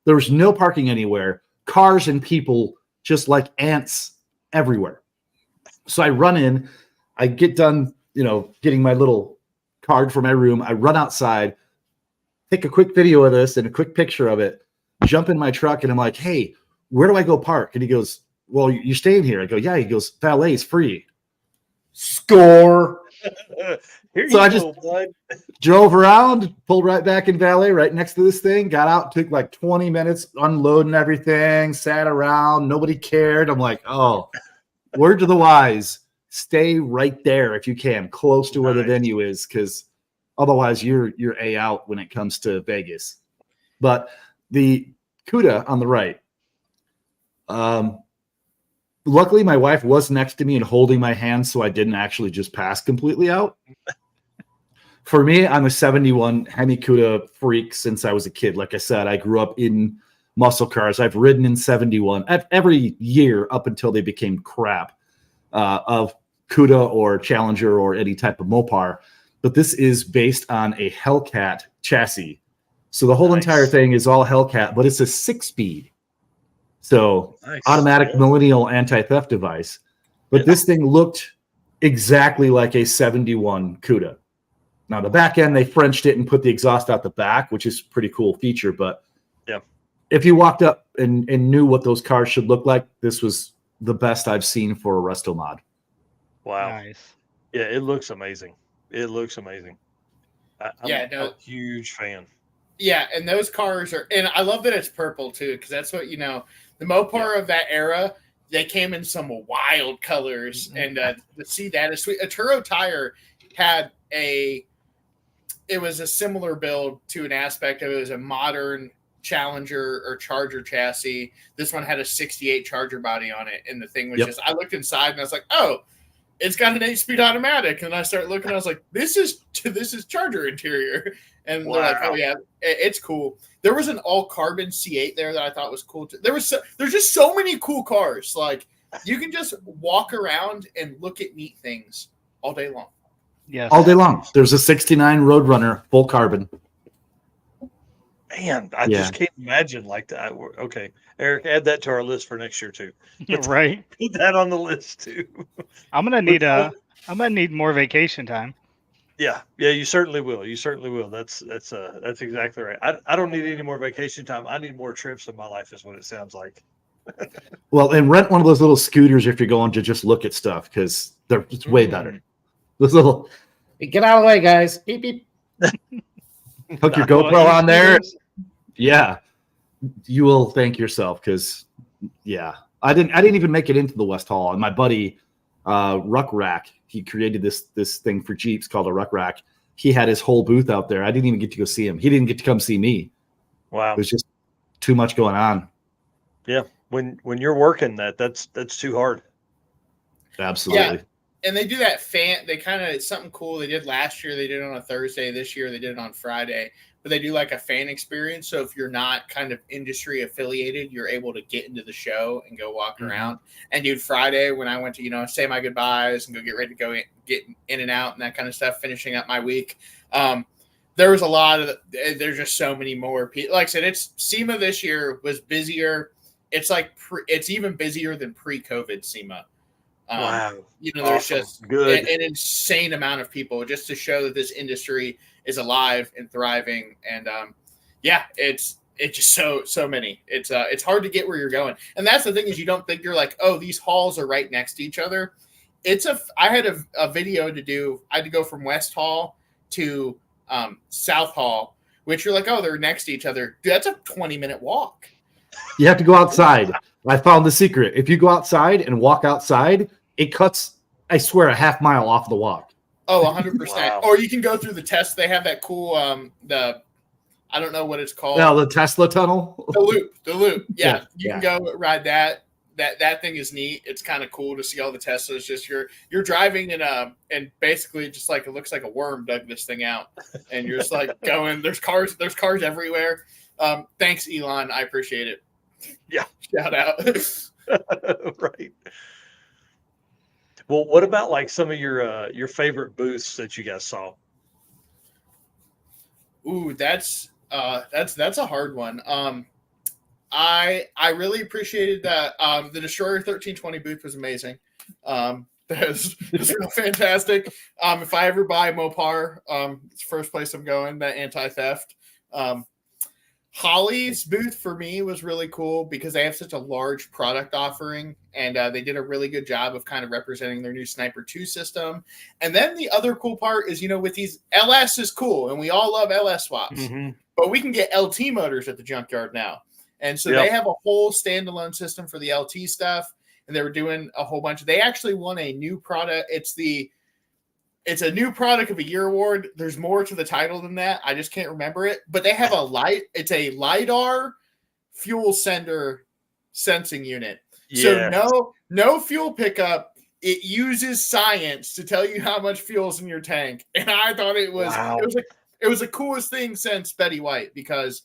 was no parking anywhere. Cars and people just like ants everywhere. So I run in, I get done, getting my little card for my room. I run outside, take a quick video of this and a quick picture of it, jump in my truck, and I'm like, hey, where do I go park? And he goes, well, you're staying here. I go, yeah. He goes, valet's free. Score. So I just drove around, pulled right back in valet right next to this thing, got out, took like 20 minutes unloading everything, sat around, nobody cared. I'm like, oh, word to the wise, stay right there if you can, close to where the venue is, because otherwise you're A out when it comes to Vegas. But the CUDA on the right, luckily my wife was next to me and holding my hand, so I didn't actually just pass completely out. For me, I'm a 71 Hemi Cuda freak since I was a kid. Like I said, I grew up in muscle cars. I've ridden in 71 every year up until they became crap of Cuda or Challenger or any type of Mopar. But this is based on a Hellcat chassis. So the whole entire thing is all Hellcat, but it's a 6-speed. So automatic millennial anti-theft device. But this thing looked exactly like a 71 Cuda. Now, the back end, they Frenched it and put the exhaust out the back, which is a pretty cool feature. But if you walked up and knew what those cars should look like, this was the best I've seen for a resto mod. Wow. Nice. Yeah, it looks amazing. It looks amazing. I'm a huge fan. Yeah, and those cars are, and I love that it's purple too, because that's what, the Mopar of that era, they came in some wild colors, and to see that is sweet. A Turo Tire had it was a similar build to an aspect of it. It was a modern Challenger or Charger chassis. This one had a 68 Charger body on it, and the thing was just, I looked inside and I was like, oh, it's got an 8-speed automatic. And I started looking, I was like, this is Charger interior. And they're like, oh yeah, it's cool. There was an all carbon C8 there that I thought was cool too. There's just so many cool cars. Like, you can just walk around and look at neat things all day long. Yes. All day long. There's a 69 Roadrunner, full carbon. Man, I just can't imagine like that. Okay, Eric, add that to our list for next year too. Right. Put that on the list too. I'm gonna need more vacation time. Yeah, you certainly will. You certainly will. That's exactly right. I don't need any more vacation time. I need more trips in my life, is what it sounds like. Well, and rent one of those little scooters if you're going to just look at stuff, because it's way better. Those little, get out of the way, guys. Beep beep. Hook your GoPro on there. Yeah, you will thank yourself, because I didn't even make it into the West Hall. And my buddy Ruck Rack, he created this thing for Jeeps called a Ruck Rack. He had his whole booth out there. I didn't even get to go see him. He didn't get to come see me. Wow, it was just too much going on. Yeah, when you're working that's too hard. Absolutely. Yeah. And they do that it's something cool they did last year. They did it on a Thursday. This year they did it on Friday. But they do like a fan experience. So if you're not kind of industry affiliated, you're able to get into the show and go walk around. And dude, Friday when I went to, say my goodbyes and go get ready to go get in and out and that kind of stuff, finishing up my week, there was a lot of, there's just so many more people. Like I said, SEMA this year was busier. It's like, it's even busier than pre-COVID SEMA. Wow. There's just an insane amount of people just to show that this industry is alive and thriving. And it's just so many. It's hard to get where you're going. And that's the thing, is you don't think you're like, oh, these halls are right next to each other. I had a video to do. I had to go from West Hall to South Hall, which you're like, oh, they're next to each other. Dude, that's a 20-minute walk. You have to go outside. I found the secret. If you go outside and walk outside, it cuts, I swear, a half mile off the walk. Oh, 100%. Wow. Or you can go through the test. They have that cool, I don't know what it's called. No, the Tesla tunnel. The loop. Yeah. You can go ride that. That thing is neat. It's kind of cool to see all the Teslas. Just you're driving and basically just like, it looks like a worm dug this thing out. And you're just like going, there's cars everywhere. Thanks, Elon. I appreciate it. Yeah. Shout out. Right. Well, what about like some of your favorite booths that you guys saw? Ooh, that's a hard one. I really appreciated that. The Destroyer 1320 booth was amazing. That's real fantastic. If I ever buy a Mopar, it's the first place I'm going, that anti-theft. Holly's booth for me was really cool because they have such a large product offering, and they did a really good job of kind of representing their new Sniper 2 system. And then the other cool part is, with these, LS is cool, and we all love LS swaps, but we can get LT motors at the junkyard now. And so they have a whole standalone system for the LT stuff, and they were doing a whole bunch. They actually won a new product. It's a new product of a year award. There's more to the title than that. I just can't remember it. But they have it's a LiDAR fuel sender sensing unit. Yeah. So no fuel pickup. it uses science to tell you how much fuel's in your tank. And I thought it was the coolest thing since Betty White, because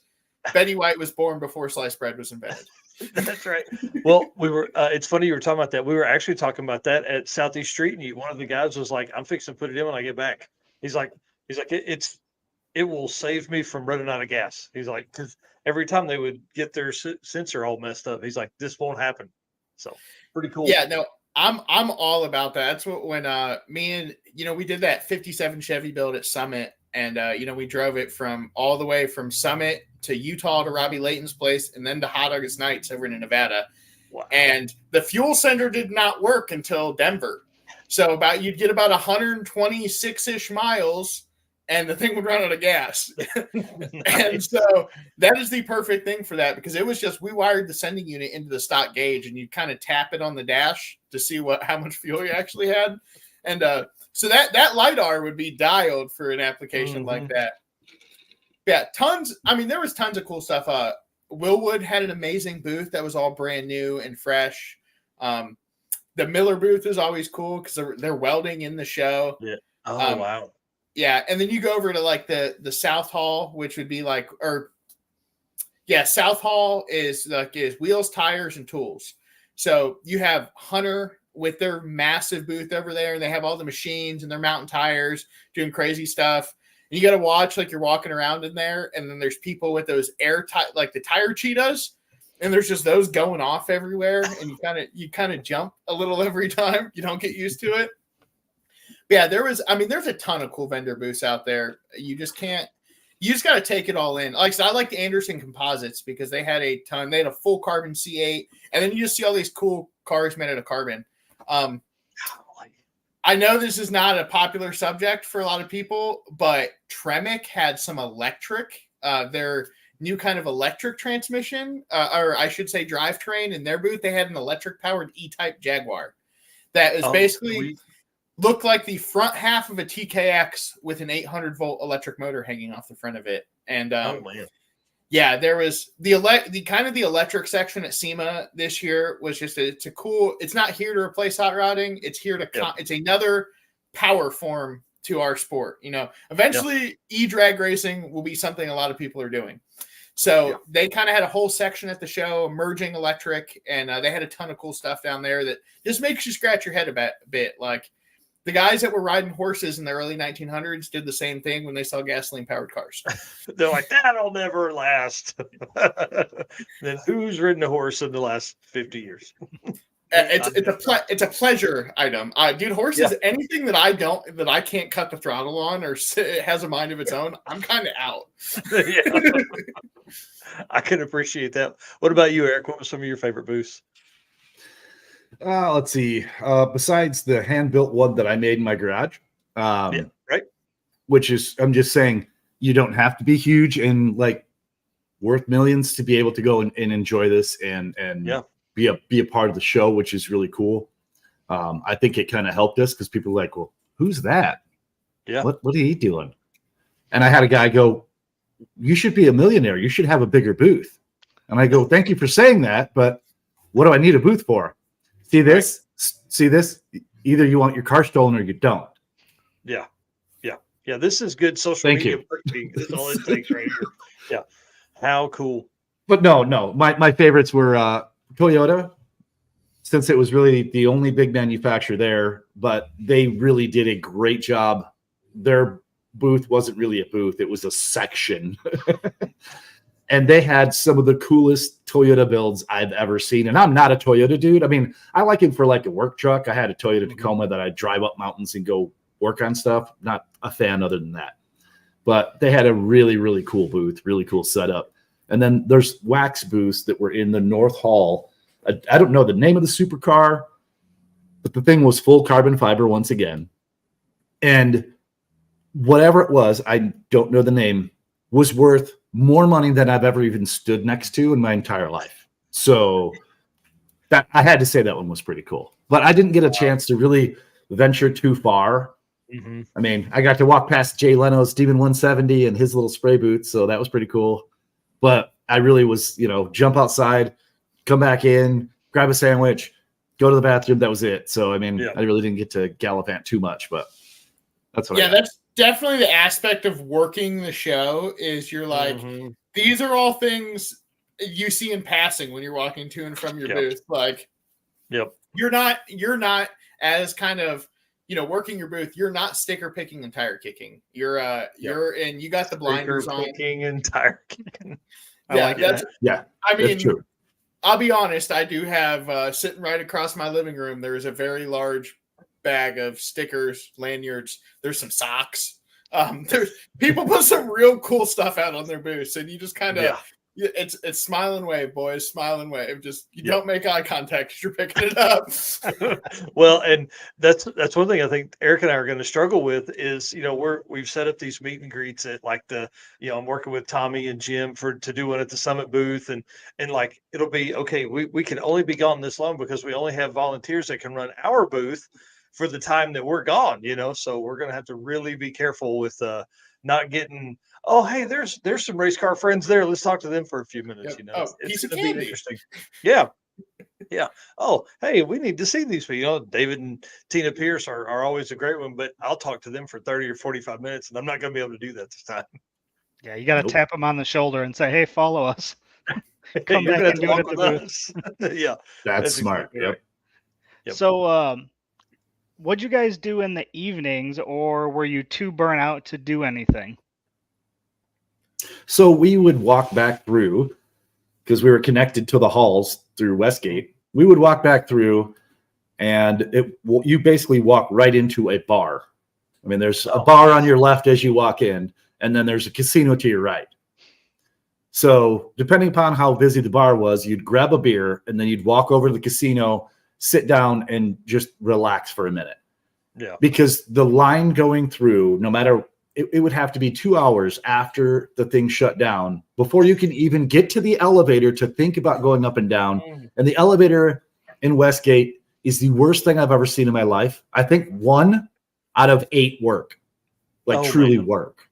Betty White was born before sliced bread was invented. That's right. Well, we were. It's funny you were talking about that. We were actually talking about that at Southeast Street-N-Yeet. One of the guys was like, "I'm fixing to put it in when I get back." He's like, it will save me from running out of gas. He's like, because every time they would get their sensor all messed up, he's like, this won't happen. So pretty cool. Yeah, no, I'm all about that. That's what when me and we did that 57 Chevy build at Summit, and we drove it from all the way from Summit to Utah to Robbie Layton's place, and then to Hot August Nights over in Nevada. Wow. And the fuel sender did not work until Denver. So you'd get about 126-ish miles, and the thing would run out of gas. And so that is the perfect thing for that, because it was just, we wired the sending unit into the stock gauge, and you kind of tap it on the dash to see how much fuel you actually had. And so that LiDAR would be dialed for an application like that. Yeah, tons. I mean, there was tons of cool stuff. Willwood had an amazing booth that was all brand new and fresh. The Miller booth is always cool because they're welding in the show. Yeah. Oh, wow. Yeah, and then you go over to like the South Hall, which would be like, South Hall is wheels, tires, and tools. So you have Hunter with their massive booth over there, and they have all the machines and their mountain tires doing crazy stuff. And you got to watch like you're walking around in there, and then there's people with those airtight, like the tire cheetahs, and there's just those going off everywhere, and you kind of jump a little every time. You don't get used to it. Yeah, there's a ton of cool vendor booths out there. You just got to take it all in. Like, so I like the Anderson Composites because they had a ton. They had a full carbon C8, and then you just see all these cool cars made out of carbon. I know this is not a popular subject for a lot of people, but Tremec had some electric, their new kind of electric transmission, or I should say drivetrain in their booth. They had an electric powered E-Type Jaguar that is basically looked like the front half of a TKX with an 800 volt electric motor hanging off the front of it. And yeah, there was the electric section at SEMA this year was just it's not here to replace hot rodding. It's here to it's another power form to our sport. Eventually e-drag racing will be something a lot of people are doing. So they kind of had a whole section at the show, emerging electric, and they had a ton of cool stuff down there that just makes you scratch your head a bit. Like the guys that were riding horses in the early 1900s did the same thing when they saw gasoline-powered cars. They're like, that'll never last. Then who's ridden a horse in the last 50 years? It's a pleasure item, dude. Horses, anything that I can't cut the throttle on or it has a mind of its own, I'm kind of out. I can appreciate that. What about you, Eric? What was some of your favorite booths? Let's see. Besides the hand-built one that I made in my garage, right. Which is, I'm just saying, you don't have to be huge and like worth millions to be able to go and enjoy this and be a part of the show, which is really cool. I think it kind of helped us because people are like, well, who's that? Yeah. What are you doing? And I had a guy go, you should be a millionaire. You should have a bigger booth. And I go, thank you for saying that, but what do I need a booth for? See this? See this? Either you want your car stolen or you don't. Yeah. This is good social media marketing. That's all it takes right here. Yeah. How cool. But no. My favorites were Toyota, since it was really the only big manufacturer there, but they really did a great job. Their booth wasn't really a booth. It was a section. And they had some of the coolest Toyota builds I've ever seen. And I'm not a Toyota dude. I mean, I like it for like a work truck. I had a Toyota Tacoma that I drive up mountains and go work on stuff. Not a fan other than that. But they had a really, really cool booth, really cool setup. And then there's wax booths that were in the North Hall. I don't know the name of the supercar, but the thing was full carbon fiber once again. And whatever it was, I don't know the name, was worth more money than I've ever even stood next to in my entire life. So that I had to say that one was pretty cool. But I didn't get a chance to really venture too far. Mm-hmm. I mean, I got to walk past Jay Leno's Demon 170 and his little spray boots, so that was pretty cool. But I really was, jump outside, come back in, grab a sandwich, go to the bathroom. That was it. So, I mean, Yeah. I really didn't get to gallivant too much, but that's what I got. That's definitely the aspect of working the show is you're like, these are all things you see in passing when you're walking to and from your booth. Like, you're not as kind of, working your booth. You're not sticker picking and tire kicking. You're and you got the blinders on. Picking and tire kicking. I mean, that's true. I'll be honest. I do have sitting right across my living room. There is a very large bag of stickers, lanyards. There's some socks. There's people put some real cool stuff out on their booths, and you just kind of it's smile and wave, boys, smile and wave. Just don't make eye contact because you're picking it up. Well, and that's one thing I think Eric and I are going to struggle with is we've set up these meet and greets at like I'm working with Tommy and Jim to do one at the Summit booth, and like it'll be okay. We can only be gone this long because we only have volunteers that can run our booth for the time that we're gone, so we're going to have to really be careful with not getting, oh, hey, there's some race car friends there. Let's talk to them for a few minutes. It's going to be interesting. Yeah. Oh, hey, we need to see these people. David and Tina Pierce are always a great one, but I'll talk to them for 30 or 45 minutes, and I'm not going to be able to do that this time. Yeah, you got to tap them on the shoulder and say, hey, follow us. Come back and do it at the booth. Yeah. That's smart. Exactly Yep. So, what'd you guys do in the evenings, or were you too burnt out to do anything? So we would walk back through because we were connected to the halls through Westgate. We would walk back through, and you basically walk right into a bar. I mean, there's a bar on your left as you walk in, and then there's a casino to your right. So depending upon how busy the bar was, you'd grab a beer, and then you'd walk over to the casino, sit down, and just relax for a minute. Yeah. Because the line going through, no matter, it would have to be 2 hours after the thing shut down before you can even get to the elevator to think about going up and down. And the elevator in Westgate is the worst thing I've ever seen in my life. I think 1 out of 8 work, truly work.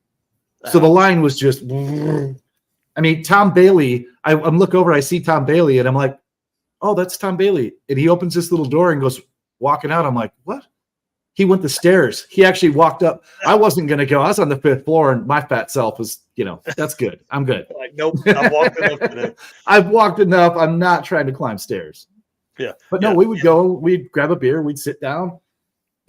So the line was just, I mean, Tom Bailey, I'm look over, I see Tom Bailey, and I'm like, oh, that's Tom Bailey. And he opens this little door and goes walking out. I'm like, what? He went the stairs. He actually walked up. I wasn't going to go. I was on the 5th floor, and my fat self was, that's good. I'm good. Like, nope, I've walked enough today. I've walked enough. I'm not trying to climb stairs. Yeah. But no, we would go, we'd grab a beer, we'd sit down,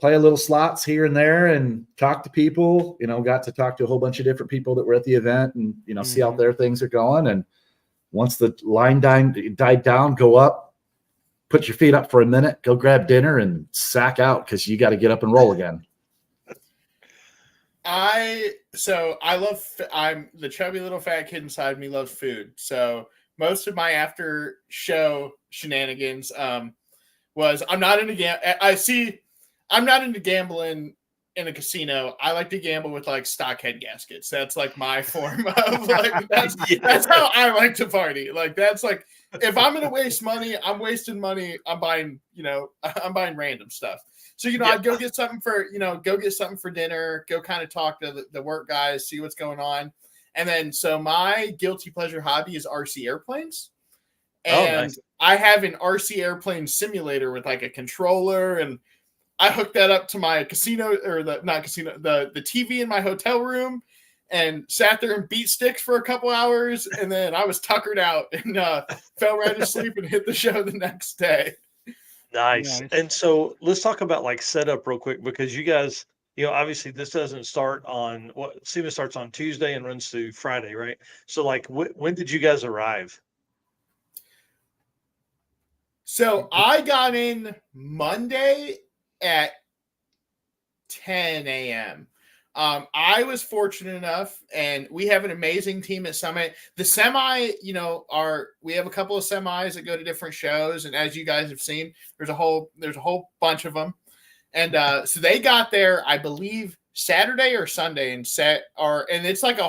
play a little slots here and there, and talk to people. Got to talk to a whole bunch of different people that were at the event, and see how their things are going. And once the line died down, go up, put your feet up for a minute, go grab dinner, and sack out because you got to get up and roll again. I'm the chubby little fat kid inside me loves food. So most of my after show shenanigans was I'm not into gambling in a casino. I like to gamble with like stock head gaskets. That's like my form of that's how I like to party. Like that's like if I'm gonna waste money, I'm wasting money. I'm buying random stuff. So I'd go get something for dinner, go kind of talk to the work guys, see what's going on. And then so my guilty pleasure hobby is RC airplanes. And nice. I have an RC airplane simulator with like a controller, and I hooked that up to my the TV in my hotel room and sat there and beat sticks for a couple hours. And then I was tuckered out and fell right asleep and hit the show the next day. Nice. And so let's talk about like setup real quick, because you guys, obviously this doesn't start on SEMA starts on Tuesday and runs through Friday, right? So like when did you guys arrive? So I got in Monday at 10 a.m. I was fortunate enough, and we have an amazing team at Summit. The semi, we have a couple of semis that go to different shows, and as you guys have seen, there's a whole bunch of them. And so they got there, I believe, Saturday or Sunday, and it's like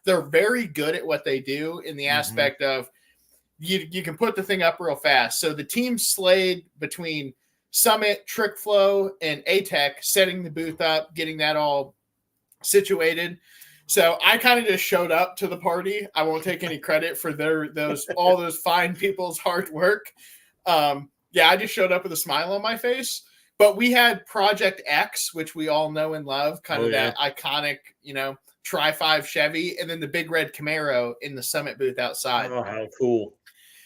they're very good at what they do in the aspect of you can put the thing up real fast. So the team slayed between Summit, Trick Flow, and ATEC, setting the booth up, getting that all situated. So I kind of just showed up to the party. I won't take any credit for all those fine people's hard work. Yeah, I just showed up with a smile on my face. But we had Project X, which we all know and love, kind of that iconic, Tri-5 Chevy, and then the big red Camaro in the Summit booth outside. Oh, how cool.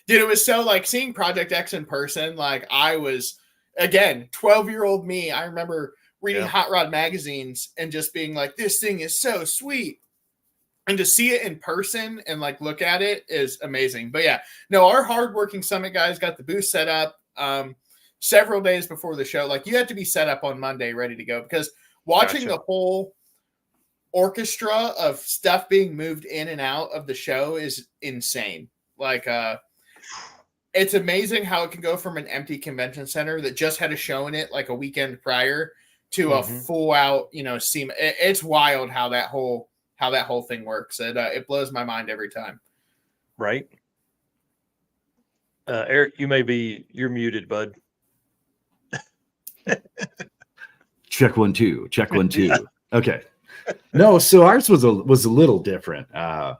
Dude, it was so like seeing Project X in person. Like I was, again, 12-year-old me. I remember reading Hot Rod magazines and just being like, this thing is so sweet. And to see it in person and like look at it is amazing. But yeah, no, our hardworking Summit guys got the booth set up several days before the show. Like you had to be set up on Monday, ready to go, because watching the whole orchestra of stuff being moved in and out of the show is insane. Like, it's amazing how it can go from an empty convention center that just had a show in it like a weekend prior to a full out, SEMA. It's wild how that whole thing works. It blows my mind every time. Right. Eric, you're muted, bud. Check 1 2. Check 1 2. Okay. No, so ours was a little different. I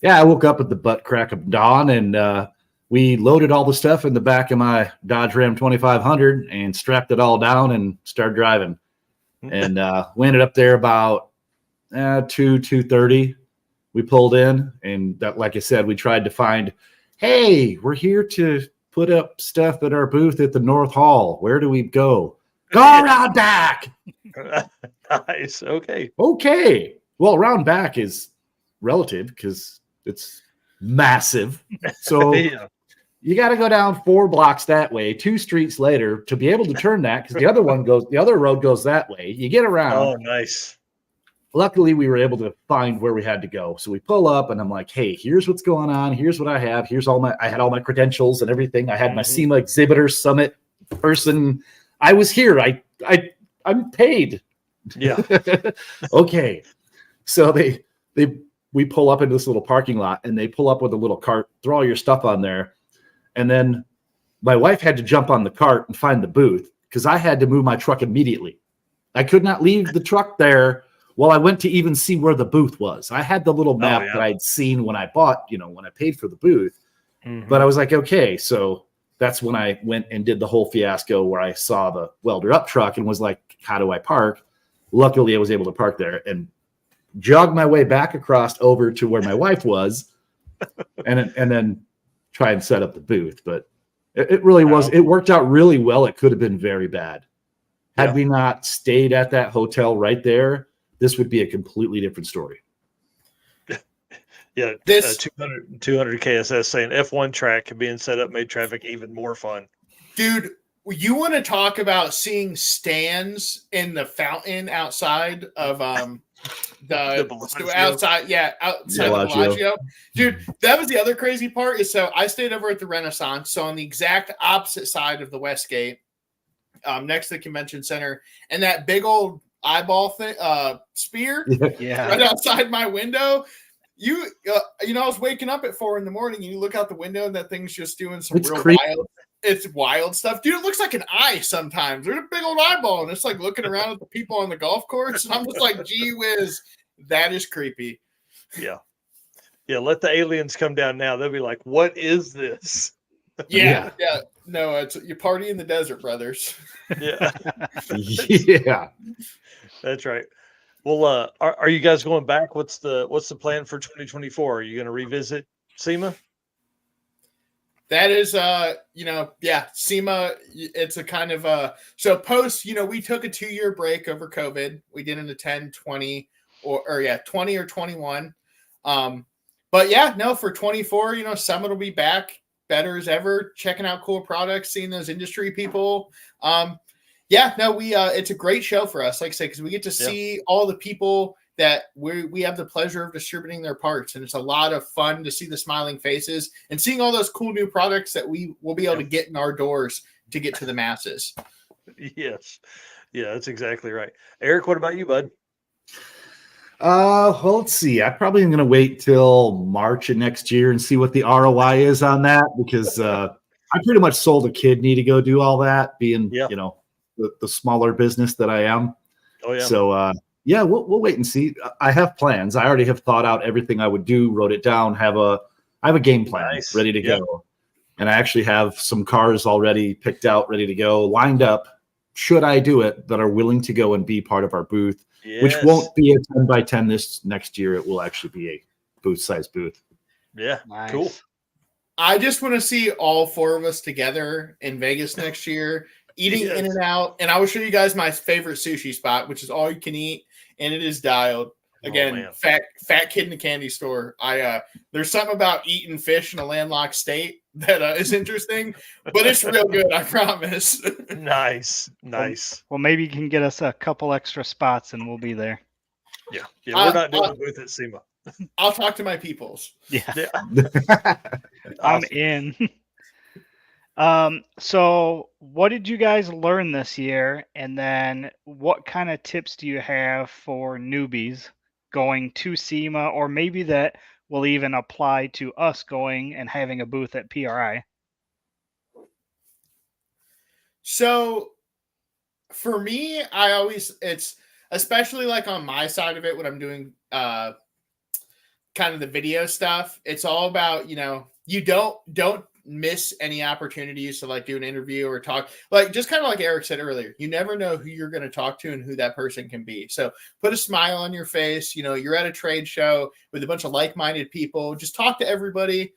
woke up at the butt crack of dawn and we loaded all the stuff in the back of my Dodge Ram 2500 and strapped it all down and started driving. And we ended up there about 2:30. We pulled in, and that, like I said, we tried to find, hey, we're here to put up stuff at our booth at the North Hall. Where do we go? Go around back. Nice. Okay. Well, around back is relative because it's massive. So you got to go down 4 blocks that way, 2 streets later to be able to turn that, because the other road goes that way. You get around. Oh, nice. Luckily, we were able to find where we had to go. So we pull up and I'm like, hey, here's what's going on. Here's what I have. I had all my credentials and everything. I had my SEMA exhibitor summit person. I was here. I'm paid. Yeah. Okay. So we pull up into this little parking lot and they pull up with a little cart, throw all your stuff on there. And then my wife had to jump on the cart and find the booth because I had to move my truck immediately. I could not leave the truck there while I went to even see where the booth was. I had the little map that I'd seen when I bought, when I paid for the booth. But I was like, okay, so that's when I went and did the whole fiasco where I saw the welder up truck and was like, how do I park? Luckily, I was able to park there and jog my way back across over to where my wife was and then try and set up the booth. But it really was, it worked out really well. It could have been very bad. Had we not stayed at that hotel right there, this would be a completely different story. Yeah, this 200 KSS saying F1 track being set up made traffic even more fun. Dude, you want to talk about seeing stands in the fountain outside of the outside the Bellagio. Dude, that was the other crazy part. Is so I stayed over at the Renaissance, so on the exact opposite side of the West Gate, next to the convention center, and that big old eyeball thing, spear, right outside my window. I was waking up at 4 a.m. and you look out the window and that thing's just doing some wild stuff. Dude, it looks like an eye sometimes. There's a big old eyeball and it's like looking around at the people on the golf course. And I'm just like, gee whiz, that is creepy. Yeah. Yeah, let the aliens come down now. They'll be like, what is this? Yeah. No, it's you party in the desert, brothers. Yeah. Yeah. That's right. Well, are you guys going back? What's the plan for 2024? Are you going to revisit SEMA? That is, SEMA. It's a kind of so post. We took a 2-year break over COVID. We didn't attend 20 or 20 or 21. But yeah, no, for 24, Summit will be back better as ever. Checking out cool products, seeing those industry people. It's a great show for us, like I say, because we get to see all the people that we have the pleasure of distributing their parts. And it's a lot of fun to see the smiling faces and seeing all those cool new products that we will be able to get in our doors to get to the masses. Yes. Yeah, that's exactly right. Eric, what about you, bud? Well, let's see. I probably am going to wait till March of next year and see what the ROI is on that, because I pretty much sold a kidney to go do all that, being, the smaller business that I am. Oh, yeah. So, we'll wait and see. I have plans. I already have thought out everything I would do, wrote it down, I have a game plan ready to go. And I actually have some cars already picked out, ready to go, lined up, should I do it, that are willing to go and be part of our booth, which won't be a 10 by 10 this next year. It will actually be a booth-size booth. Yeah, Nice. cool. I just want to see all 4 of us together in Vegas next year, eating In and Out. And I will show you guys my favorite sushi spot, which is all you can eat, and it is dialed. Again, fat kid in a candy store. There's something about eating fish in a landlocked state that is interesting, but it's real good, I promise. Nice. Well, maybe you can get us a couple extra spots and we'll be there. Yeah, we're not doing the booth at SEMA. I'll talk to my peoples. Yeah. Awesome. I'm in. So what did you guys learn this year? And then what kind of tips do you have for newbies going to SEMA, or maybe that will even apply to us going and having a booth at PRI? So for me, it's especially like on my side of it, when I'm doing kind of the video stuff, it's all about, you don't miss any opportunities to like do an interview or talk, like just kind of like Eric said earlier, you never know who you're going to talk to and who that person can be. So put a smile on your face. You're at a trade show with a bunch of like-minded people, just talk to everybody.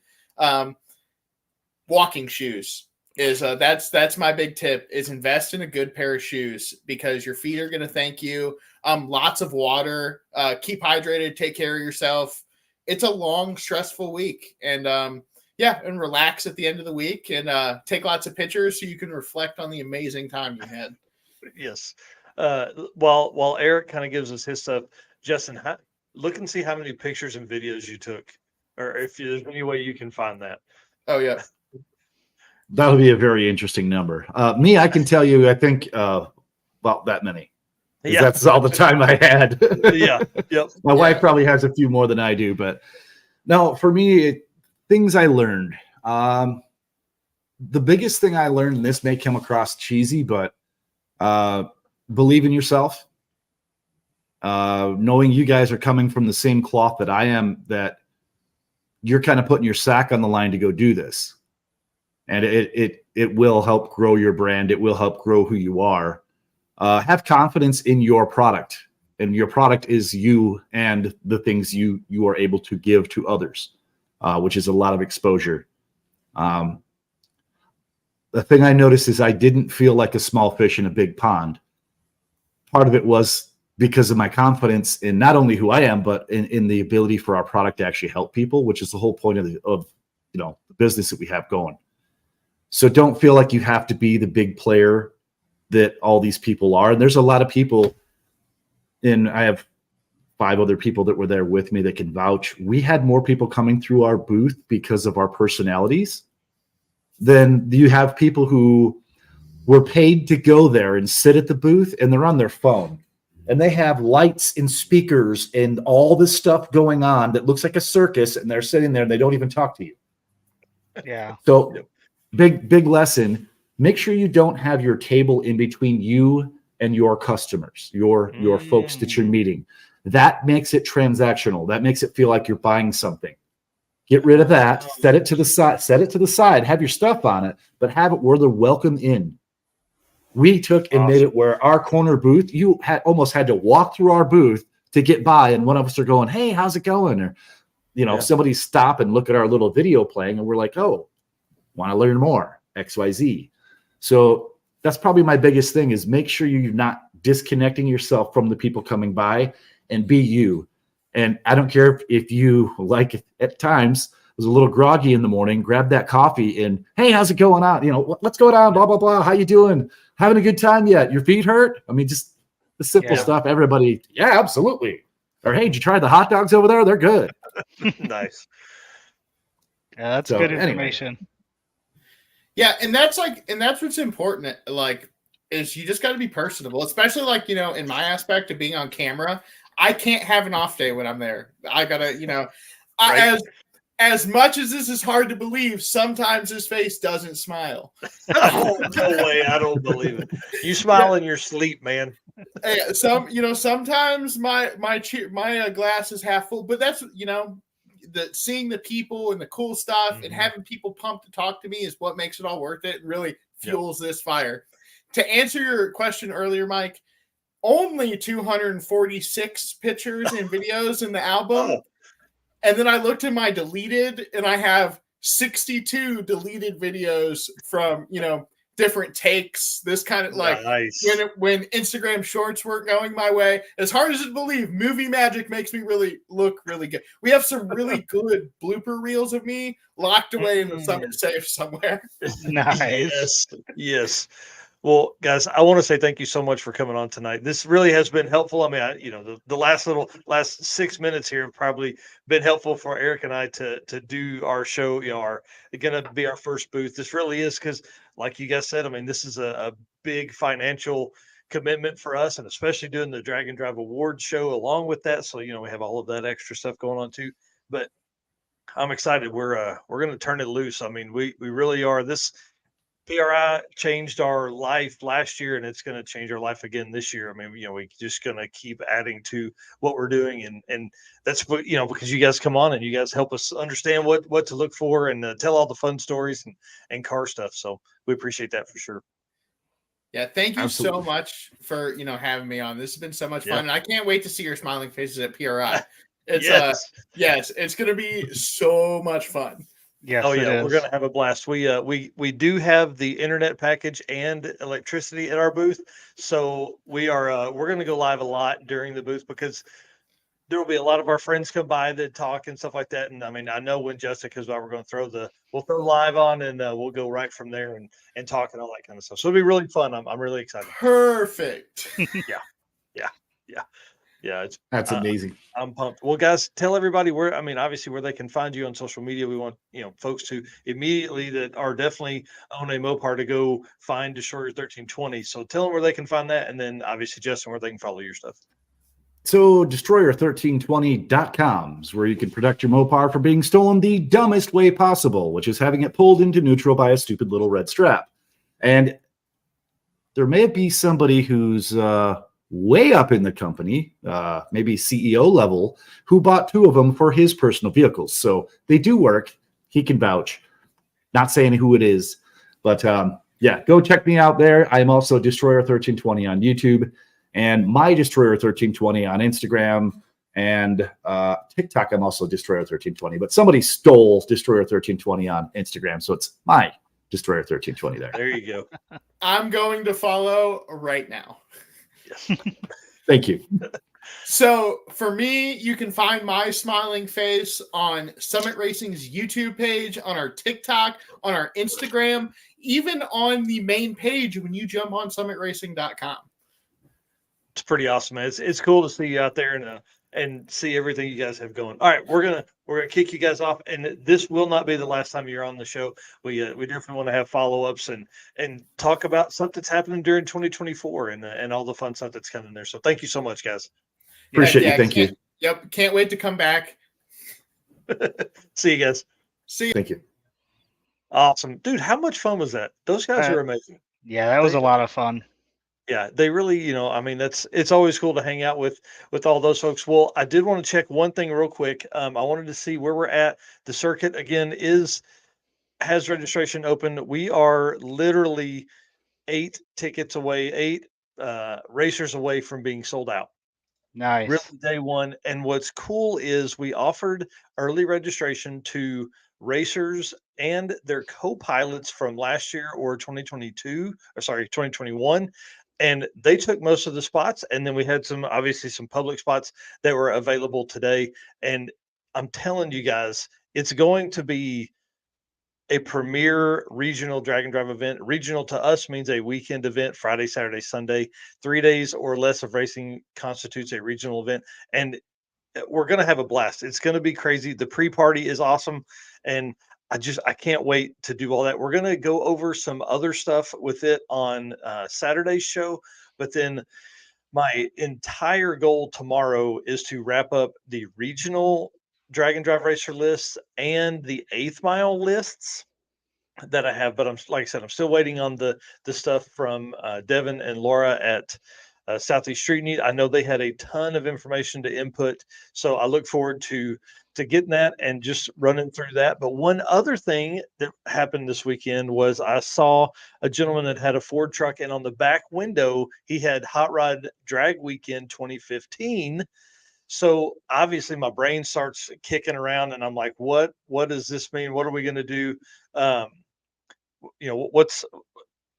Walking shoes is that's my big tip, is invest in a good pair of shoes, because your feet are going to thank you. Lots of water, keep hydrated, take care of yourself. It's a long, stressful week, and and relax at the end of the week, and take lots of pictures so you can reflect on the amazing time you had. Yes. While Eric kind of gives us his stuff, Justin, look and see how many pictures and videos you took, or if there's any way you can find that. Oh yeah, that'll be a very interesting number. Me, I can tell you, I think about that many. Yeah, that's all the time I had. Yeah. Yep. My wife probably has a few more than I do, but no, for me, things I learned. The biggest thing I learned, and this may come across cheesy, but believe in yourself. Knowing you guys are coming from the same cloth that I am, that you're kind of putting your sack on the line to go do this. And it will help grow your brand. It will help grow who you are. Have confidence in your product, and your product is you and the things you are able to give to others. Which is a lot of exposure. The thing I noticed is I didn't feel like a small fish in a big pond. Part of it was because of my confidence in not only who I am, but in the ability for our product to actually help people, which is the whole point of the business that we have going. So don't feel like you have to be the big player that all these people are. And there's a lot of people, and I have 5 other people that were there with me that can vouch. We had more people coming through our booth because of our personalities than you have people who were paid to go there and sit at the booth, and they're on their phone, and they have lights and speakers and all this stuff going on that looks like a circus, and they're sitting there and they don't even talk to you. Yeah. So big lesson. Make sure you don't have your table in between you and your customers, your folks that you're meeting. That makes it transactional. That makes it feel like you're buying something. Get rid of that. Set it to the side. Have your stuff on it, but have it where they're welcome in. We took and made it where our corner booth, you almost had to walk through our booth to get by, and one of us are going, "Hey, how's it going?" Or somebody stop and look at our little video playing, and we're like, "Oh, want to learn more XYZ." So that's probably my biggest thing, is make sure you're not disconnecting yourself from the people coming by, and be you. And I don't care if you, like, at times was a little groggy in the morning, grab that coffee and, "Hey, how's it going on? What's going on? Blah, blah, blah. How you doing? Having a good time yet? Your feet hurt?" I mean, just the simple stuff. Everybody, yeah, absolutely. Or, "Hey, did you try the hot dogs over there? They're good." Nice. Yeah, that's good information. Anyway. Yeah, and that's what's important. Like, is you just got to be personable, especially like, in my aspect of being on camera. I can't have an off day when I'm there. I gotta, Right. As much as this is hard to believe, sometimes his face doesn't smile. No way, I don't believe it. You smile in your sleep, man. Sometimes my glass is half full, but that's, seeing the people and the cool stuff and Mhm. having people pumped to talk to me is what makes it all worth it and really fuels this fire. To answer your question earlier, Mike, only 246 pictures and videos in the album. Oh. And then I looked in my deleted and I have 62 deleted videos from, different takes. This kind of like Nice. when Instagram shorts weren't going my way, as hard as to believe, movie magic makes me look really good. We have some really good blooper reels of me locked away in the Summit safe somewhere. Nice. Yes. Well, guys, I want to say thank you so much for coming on tonight. This really has been helpful. I mean, the last 6 minutes here have probably been helpful for Eric and I to do our show. Going to be our first booth. This really is because, like you guys said, I mean, this is a big financial commitment for us, and especially doing the Drag and Drive Awards show along with that. So, we have all of that extra stuff going on too. But I'm excited. We're going to turn it loose. I mean, we really are. This PRI changed our life last year, and it's going to change our life again this year. I mean, we're just going to keep adding to what we're doing, and that's what because you guys come on and you guys help us understand what to look for and tell all the fun stories and car stuff. So we appreciate that for sure. Yeah, thank you Absolutely. so much for having me on. This has been so much fun, Yeah. and I can't wait to see your smiling faces at PRI. It's Yes. it's going to be so much fun. Yes, Oh it yeah, is. we're gonna have a blast. We do have the internet package and electricity at our booth, so we're gonna go live a lot during the booth because there will be a lot of our friends come by that talk and stuff like that. And I mean, I know when Justin comes by, we'll throw live on and we'll go right from there and talk and all that kind of stuff. So it'll be really fun. I'm really excited. Perfect. Yeah, it's That's amazing. I'm pumped. Well, guys, tell everybody obviously where they can find you on social media. We want, folks to immediately that are definitely on a Mopar to go find Destroyer 1320. So tell them where they can find that. And then obviously, Justin, where they can follow your stuff. So destroyer1320.com is where you can protect your Mopar from being stolen the dumbest way possible, which is having it pulled into neutral by a stupid little red strap. And there may be somebody who's way up in the company, maybe CEO level, who bought 2 of them for his personal vehicles. So they do work. He can vouch. Not saying who it is, but go check me out there. I am also Destroyer1320 on YouTube and my Destroyer1320 on Instagram and TikTok. I'm also Destroyer1320, but somebody stole Destroyer1320 on Instagram, so it's my Destroyer1320 there. There you go. I'm going to follow right now. Yes. Thank you. So for me, you can find my smiling face on Summit Racing's YouTube page, on our TikTok, on our Instagram, even on the main page when you jump on summitracing.com. It's pretty awesome, man. It's cool to see you out there and see everything you guys have going. All right, we're gonna kick you guys off, and this will not be the last time you're on the show. We definitely want to have follow-ups and talk about stuff that's happening during 2024 and all the fun stuff that's coming there. So thank you so much, guys. Appreciate you. Thank you. Yep, can't wait to come back. See you guys. See you. Thank you. Awesome, dude. How much fun was that? Those guys are amazing. Yeah, that was a lot of fun. Yeah, they really, it's always cool to hang out with all those folks. Well, I did want to check one thing real quick. I wanted to see where we're at. The circuit again has registration open. We are literally 8 tickets away, 8 racers away from being sold out. Nice. Really day one. And what's cool is we offered early registration to racers and their co-pilots from last year or 2021. And they took most of the spots. And then we had some public spots that were available today. And I'm telling you guys, it's going to be a premier regional drag and drive event. Regional to us means a weekend event, Friday, Saturday, Sunday. 3 days or less of racing constitutes a regional event. And we're going to have a blast. It's going to be crazy. The pre-party is awesome. And I can't wait to do all that. We're going to go over some other stuff with it on Saturday's show. But then my entire goal tomorrow is to wrap up the regional drag and drive racer lists and the 8th mile lists that I have. But like I said, I'm still waiting on the stuff from Devin and Laura at Southeast Street-N-Yeet. I know they had a ton of information to input, so I look forward to getting that and just running through that. But one other thing that happened this weekend was I saw a gentleman that had a Ford truck, and on the back window he had Hot Rod Drag Weekend 2015. So obviously my brain starts kicking around, and I'm like, what does this mean? What are we going to do? Um,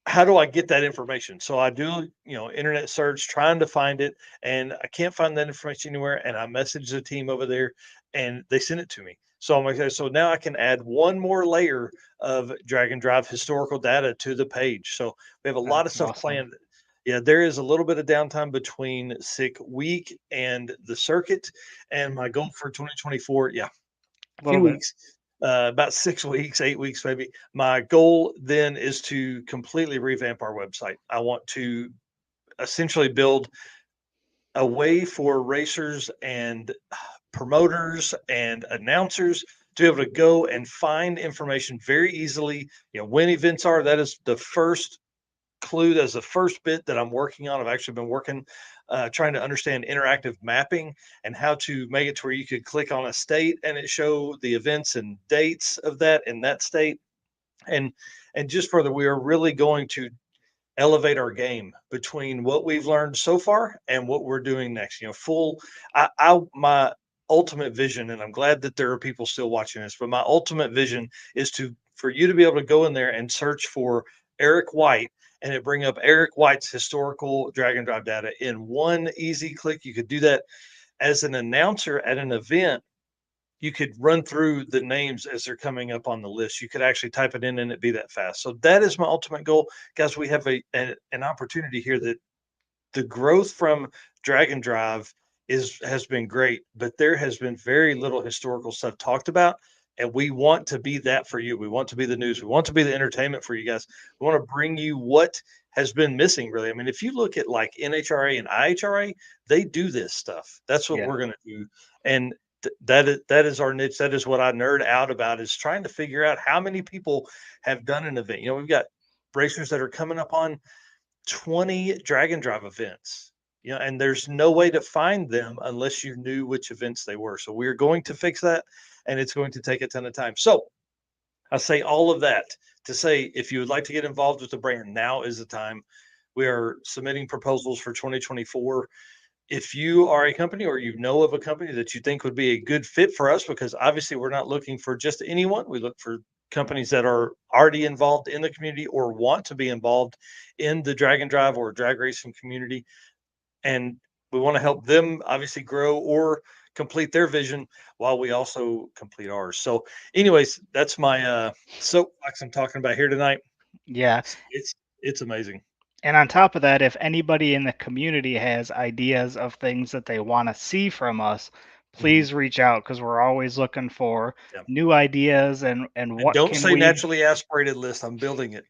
how do I get that information? So I do, internet search trying to find it, and I can't find that information anywhere. And I message the team over there, and they send it to me. So I'm like, okay, so now I can add one more layer of Drag and Drive historical data to the page. So we have a lot of That's stuff awesome. planned. Yeah, there is a little bit of downtime between Sick Week and the circuit, and my goal for 2024, a few Little bit. weeks, about 6 weeks, 8 weeks maybe. My goal then is to completely revamp our website. I want to essentially build a way for racers and promoters and announcers to be able to go and find information very easily. When events are. That is the first clue. That's the first bit that I'm working on. I've actually been working trying to understand interactive mapping and how to make it to where you could click on a state and it show the events and dates of that in that state. And just further, we are really going to elevate our game between what we've learned so far and what we're doing next. My ultimate vision, and I'm glad that there are people still watching this, but my ultimate vision is for you to be able to go in there and search for Eric White, and it bring up Eric White's historical Drag and Drive data in one easy click. You could do that as an announcer at an event. You could run through the names as they're coming up on the list. You could actually type it in and it be that fast. So that is my ultimate goal. Guys, we have an opportunity here that the growth from Drag and Drive has been great, but there has been very little historical stuff talked about. And we want to be that for you. We want to be the news. We want to be the entertainment for you guys. We want to bring you what has been missing, really. I mean, if you look at like NHRA and IHRA, they do this stuff. That's what we're going to do. And that is our niche. That is what I nerd out about, is trying to figure out how many people have done an event. We've got racers that are coming up on 20 Drag and Drive events, and there's no way to find them unless you knew which events they were. So we're going to fix that, and it's going to take a ton of time. So I say all of that to say, if you would like to get involved with the brand, now is the time. We are submitting proposals for 2024. If you are a company, or you know of a company that you think would be a good fit for us, because obviously we're not looking for just anyone. We look for companies that are already involved in the community or want to be involved in the drag and drive or drag racing community. And we want to help them obviously grow or complete their vision while we also complete ours. So anyways, that's my soapbox I'm talking about here tonight. Yeah. It's amazing. And on top of that, if anybody in the community has ideas of things that they want to see from us, please reach out, because we're always looking for new ideas and what don't can say we naturally aspirated list. I'm building it.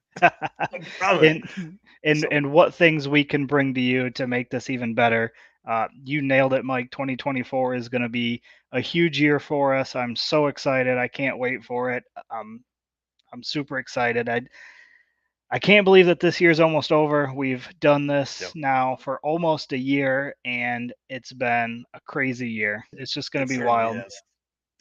and what things we can bring to you to make this even better. You nailed it, Mike. 2024 is going to be a huge year for us. I'm so excited. I can't wait for it. I'm super excited. I can't believe that this year's almost over. We've done this now for almost a year, and it's been a crazy year. It's just going to be wild.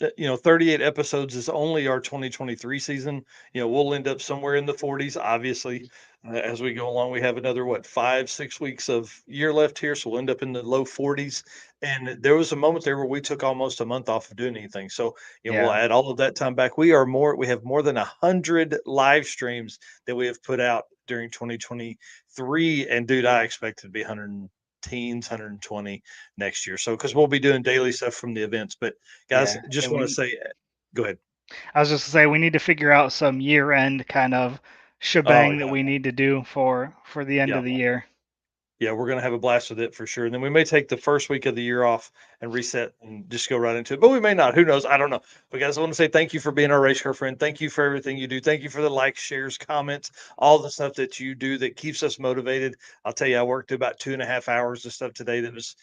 38 episodes is only our 2023 season. We'll end up somewhere in the 40s, obviously. As we go along, we have another 5-6 weeks of year left here, so we'll end up in the low 40s. And there was a moment there where we took almost a month off of doing anything. So we'll add all of that time back. We have more than 100 live streams that we have put out during 2023, and dude, I expect it to be 120 next year. So because we'll be doing daily stuff from the events. But guys, just want to say, go ahead. I was just gonna say, we need to figure out some year-end kind of shebang that we need to do for the end of the year. Yeah, we're going to have a blast with it for sure. And then we may take the first week of the year off and reset and just go right into it. But we may not. Who knows? I don't know. But guys, I want to say thank you for being our race car friend. Thank you for everything you do. Thank you for the likes, shares, comments, all the stuff that you do that keeps us motivated. I'll tell you, I worked about 2.5 hours of stuff today that was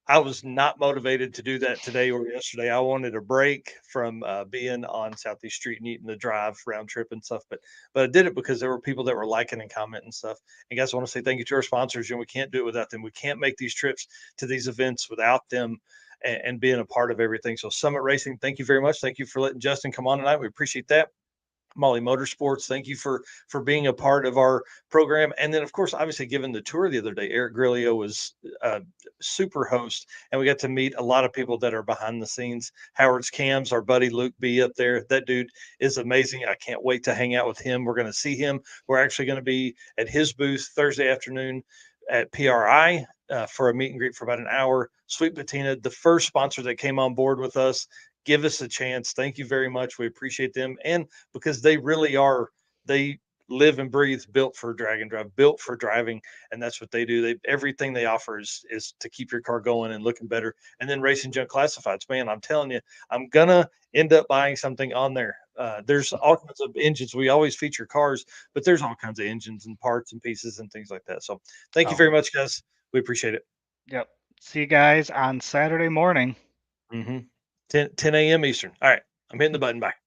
I was not motivated to do that today or yesterday. I wanted a break from being on Southeast Street-N-Yeet and the drive round trip and stuff. But I did it because there were people that were liking and commenting and stuff. And guys, I want to say thank you to our sponsors. And we can't do it without them. We can't make these trips to these events without them and being a part of everything. So Summit Racing, thank you very much. Thank you for letting Justin come on tonight. We appreciate that. Molly Motorsports, thank you for being a part of our program. And then, of course, obviously, given the tour the other day, Eric Grillo was a super host, and we got to meet a lot of people that are behind the scenes. Howard's Cams, our buddy Luke B up there. That dude is amazing. I can't wait to hang out with him. We're going to see him. We're actually going to be at his booth Thursday afternoon at PRI for a meet and greet for about an hour. Sweet Patina, the first sponsor that came on board with us. Give us a chance. Thank you very much. We appreciate them. And because they really are, they live and breathe built for drag and drive, built for driving. And that's what they do. Everything they offer is to keep your car going and looking better. And then Racing Junk Classifieds, man, I'm telling you, I'm going to end up buying something on there. There's all kinds of engines. We always feature cars, but there's all kinds of engines and parts and pieces and things like that. So thank you very much, guys. We appreciate it. Yep. See you guys on Saturday morning. 10 a.m. Eastern. All right. I'm hitting the button. Bye.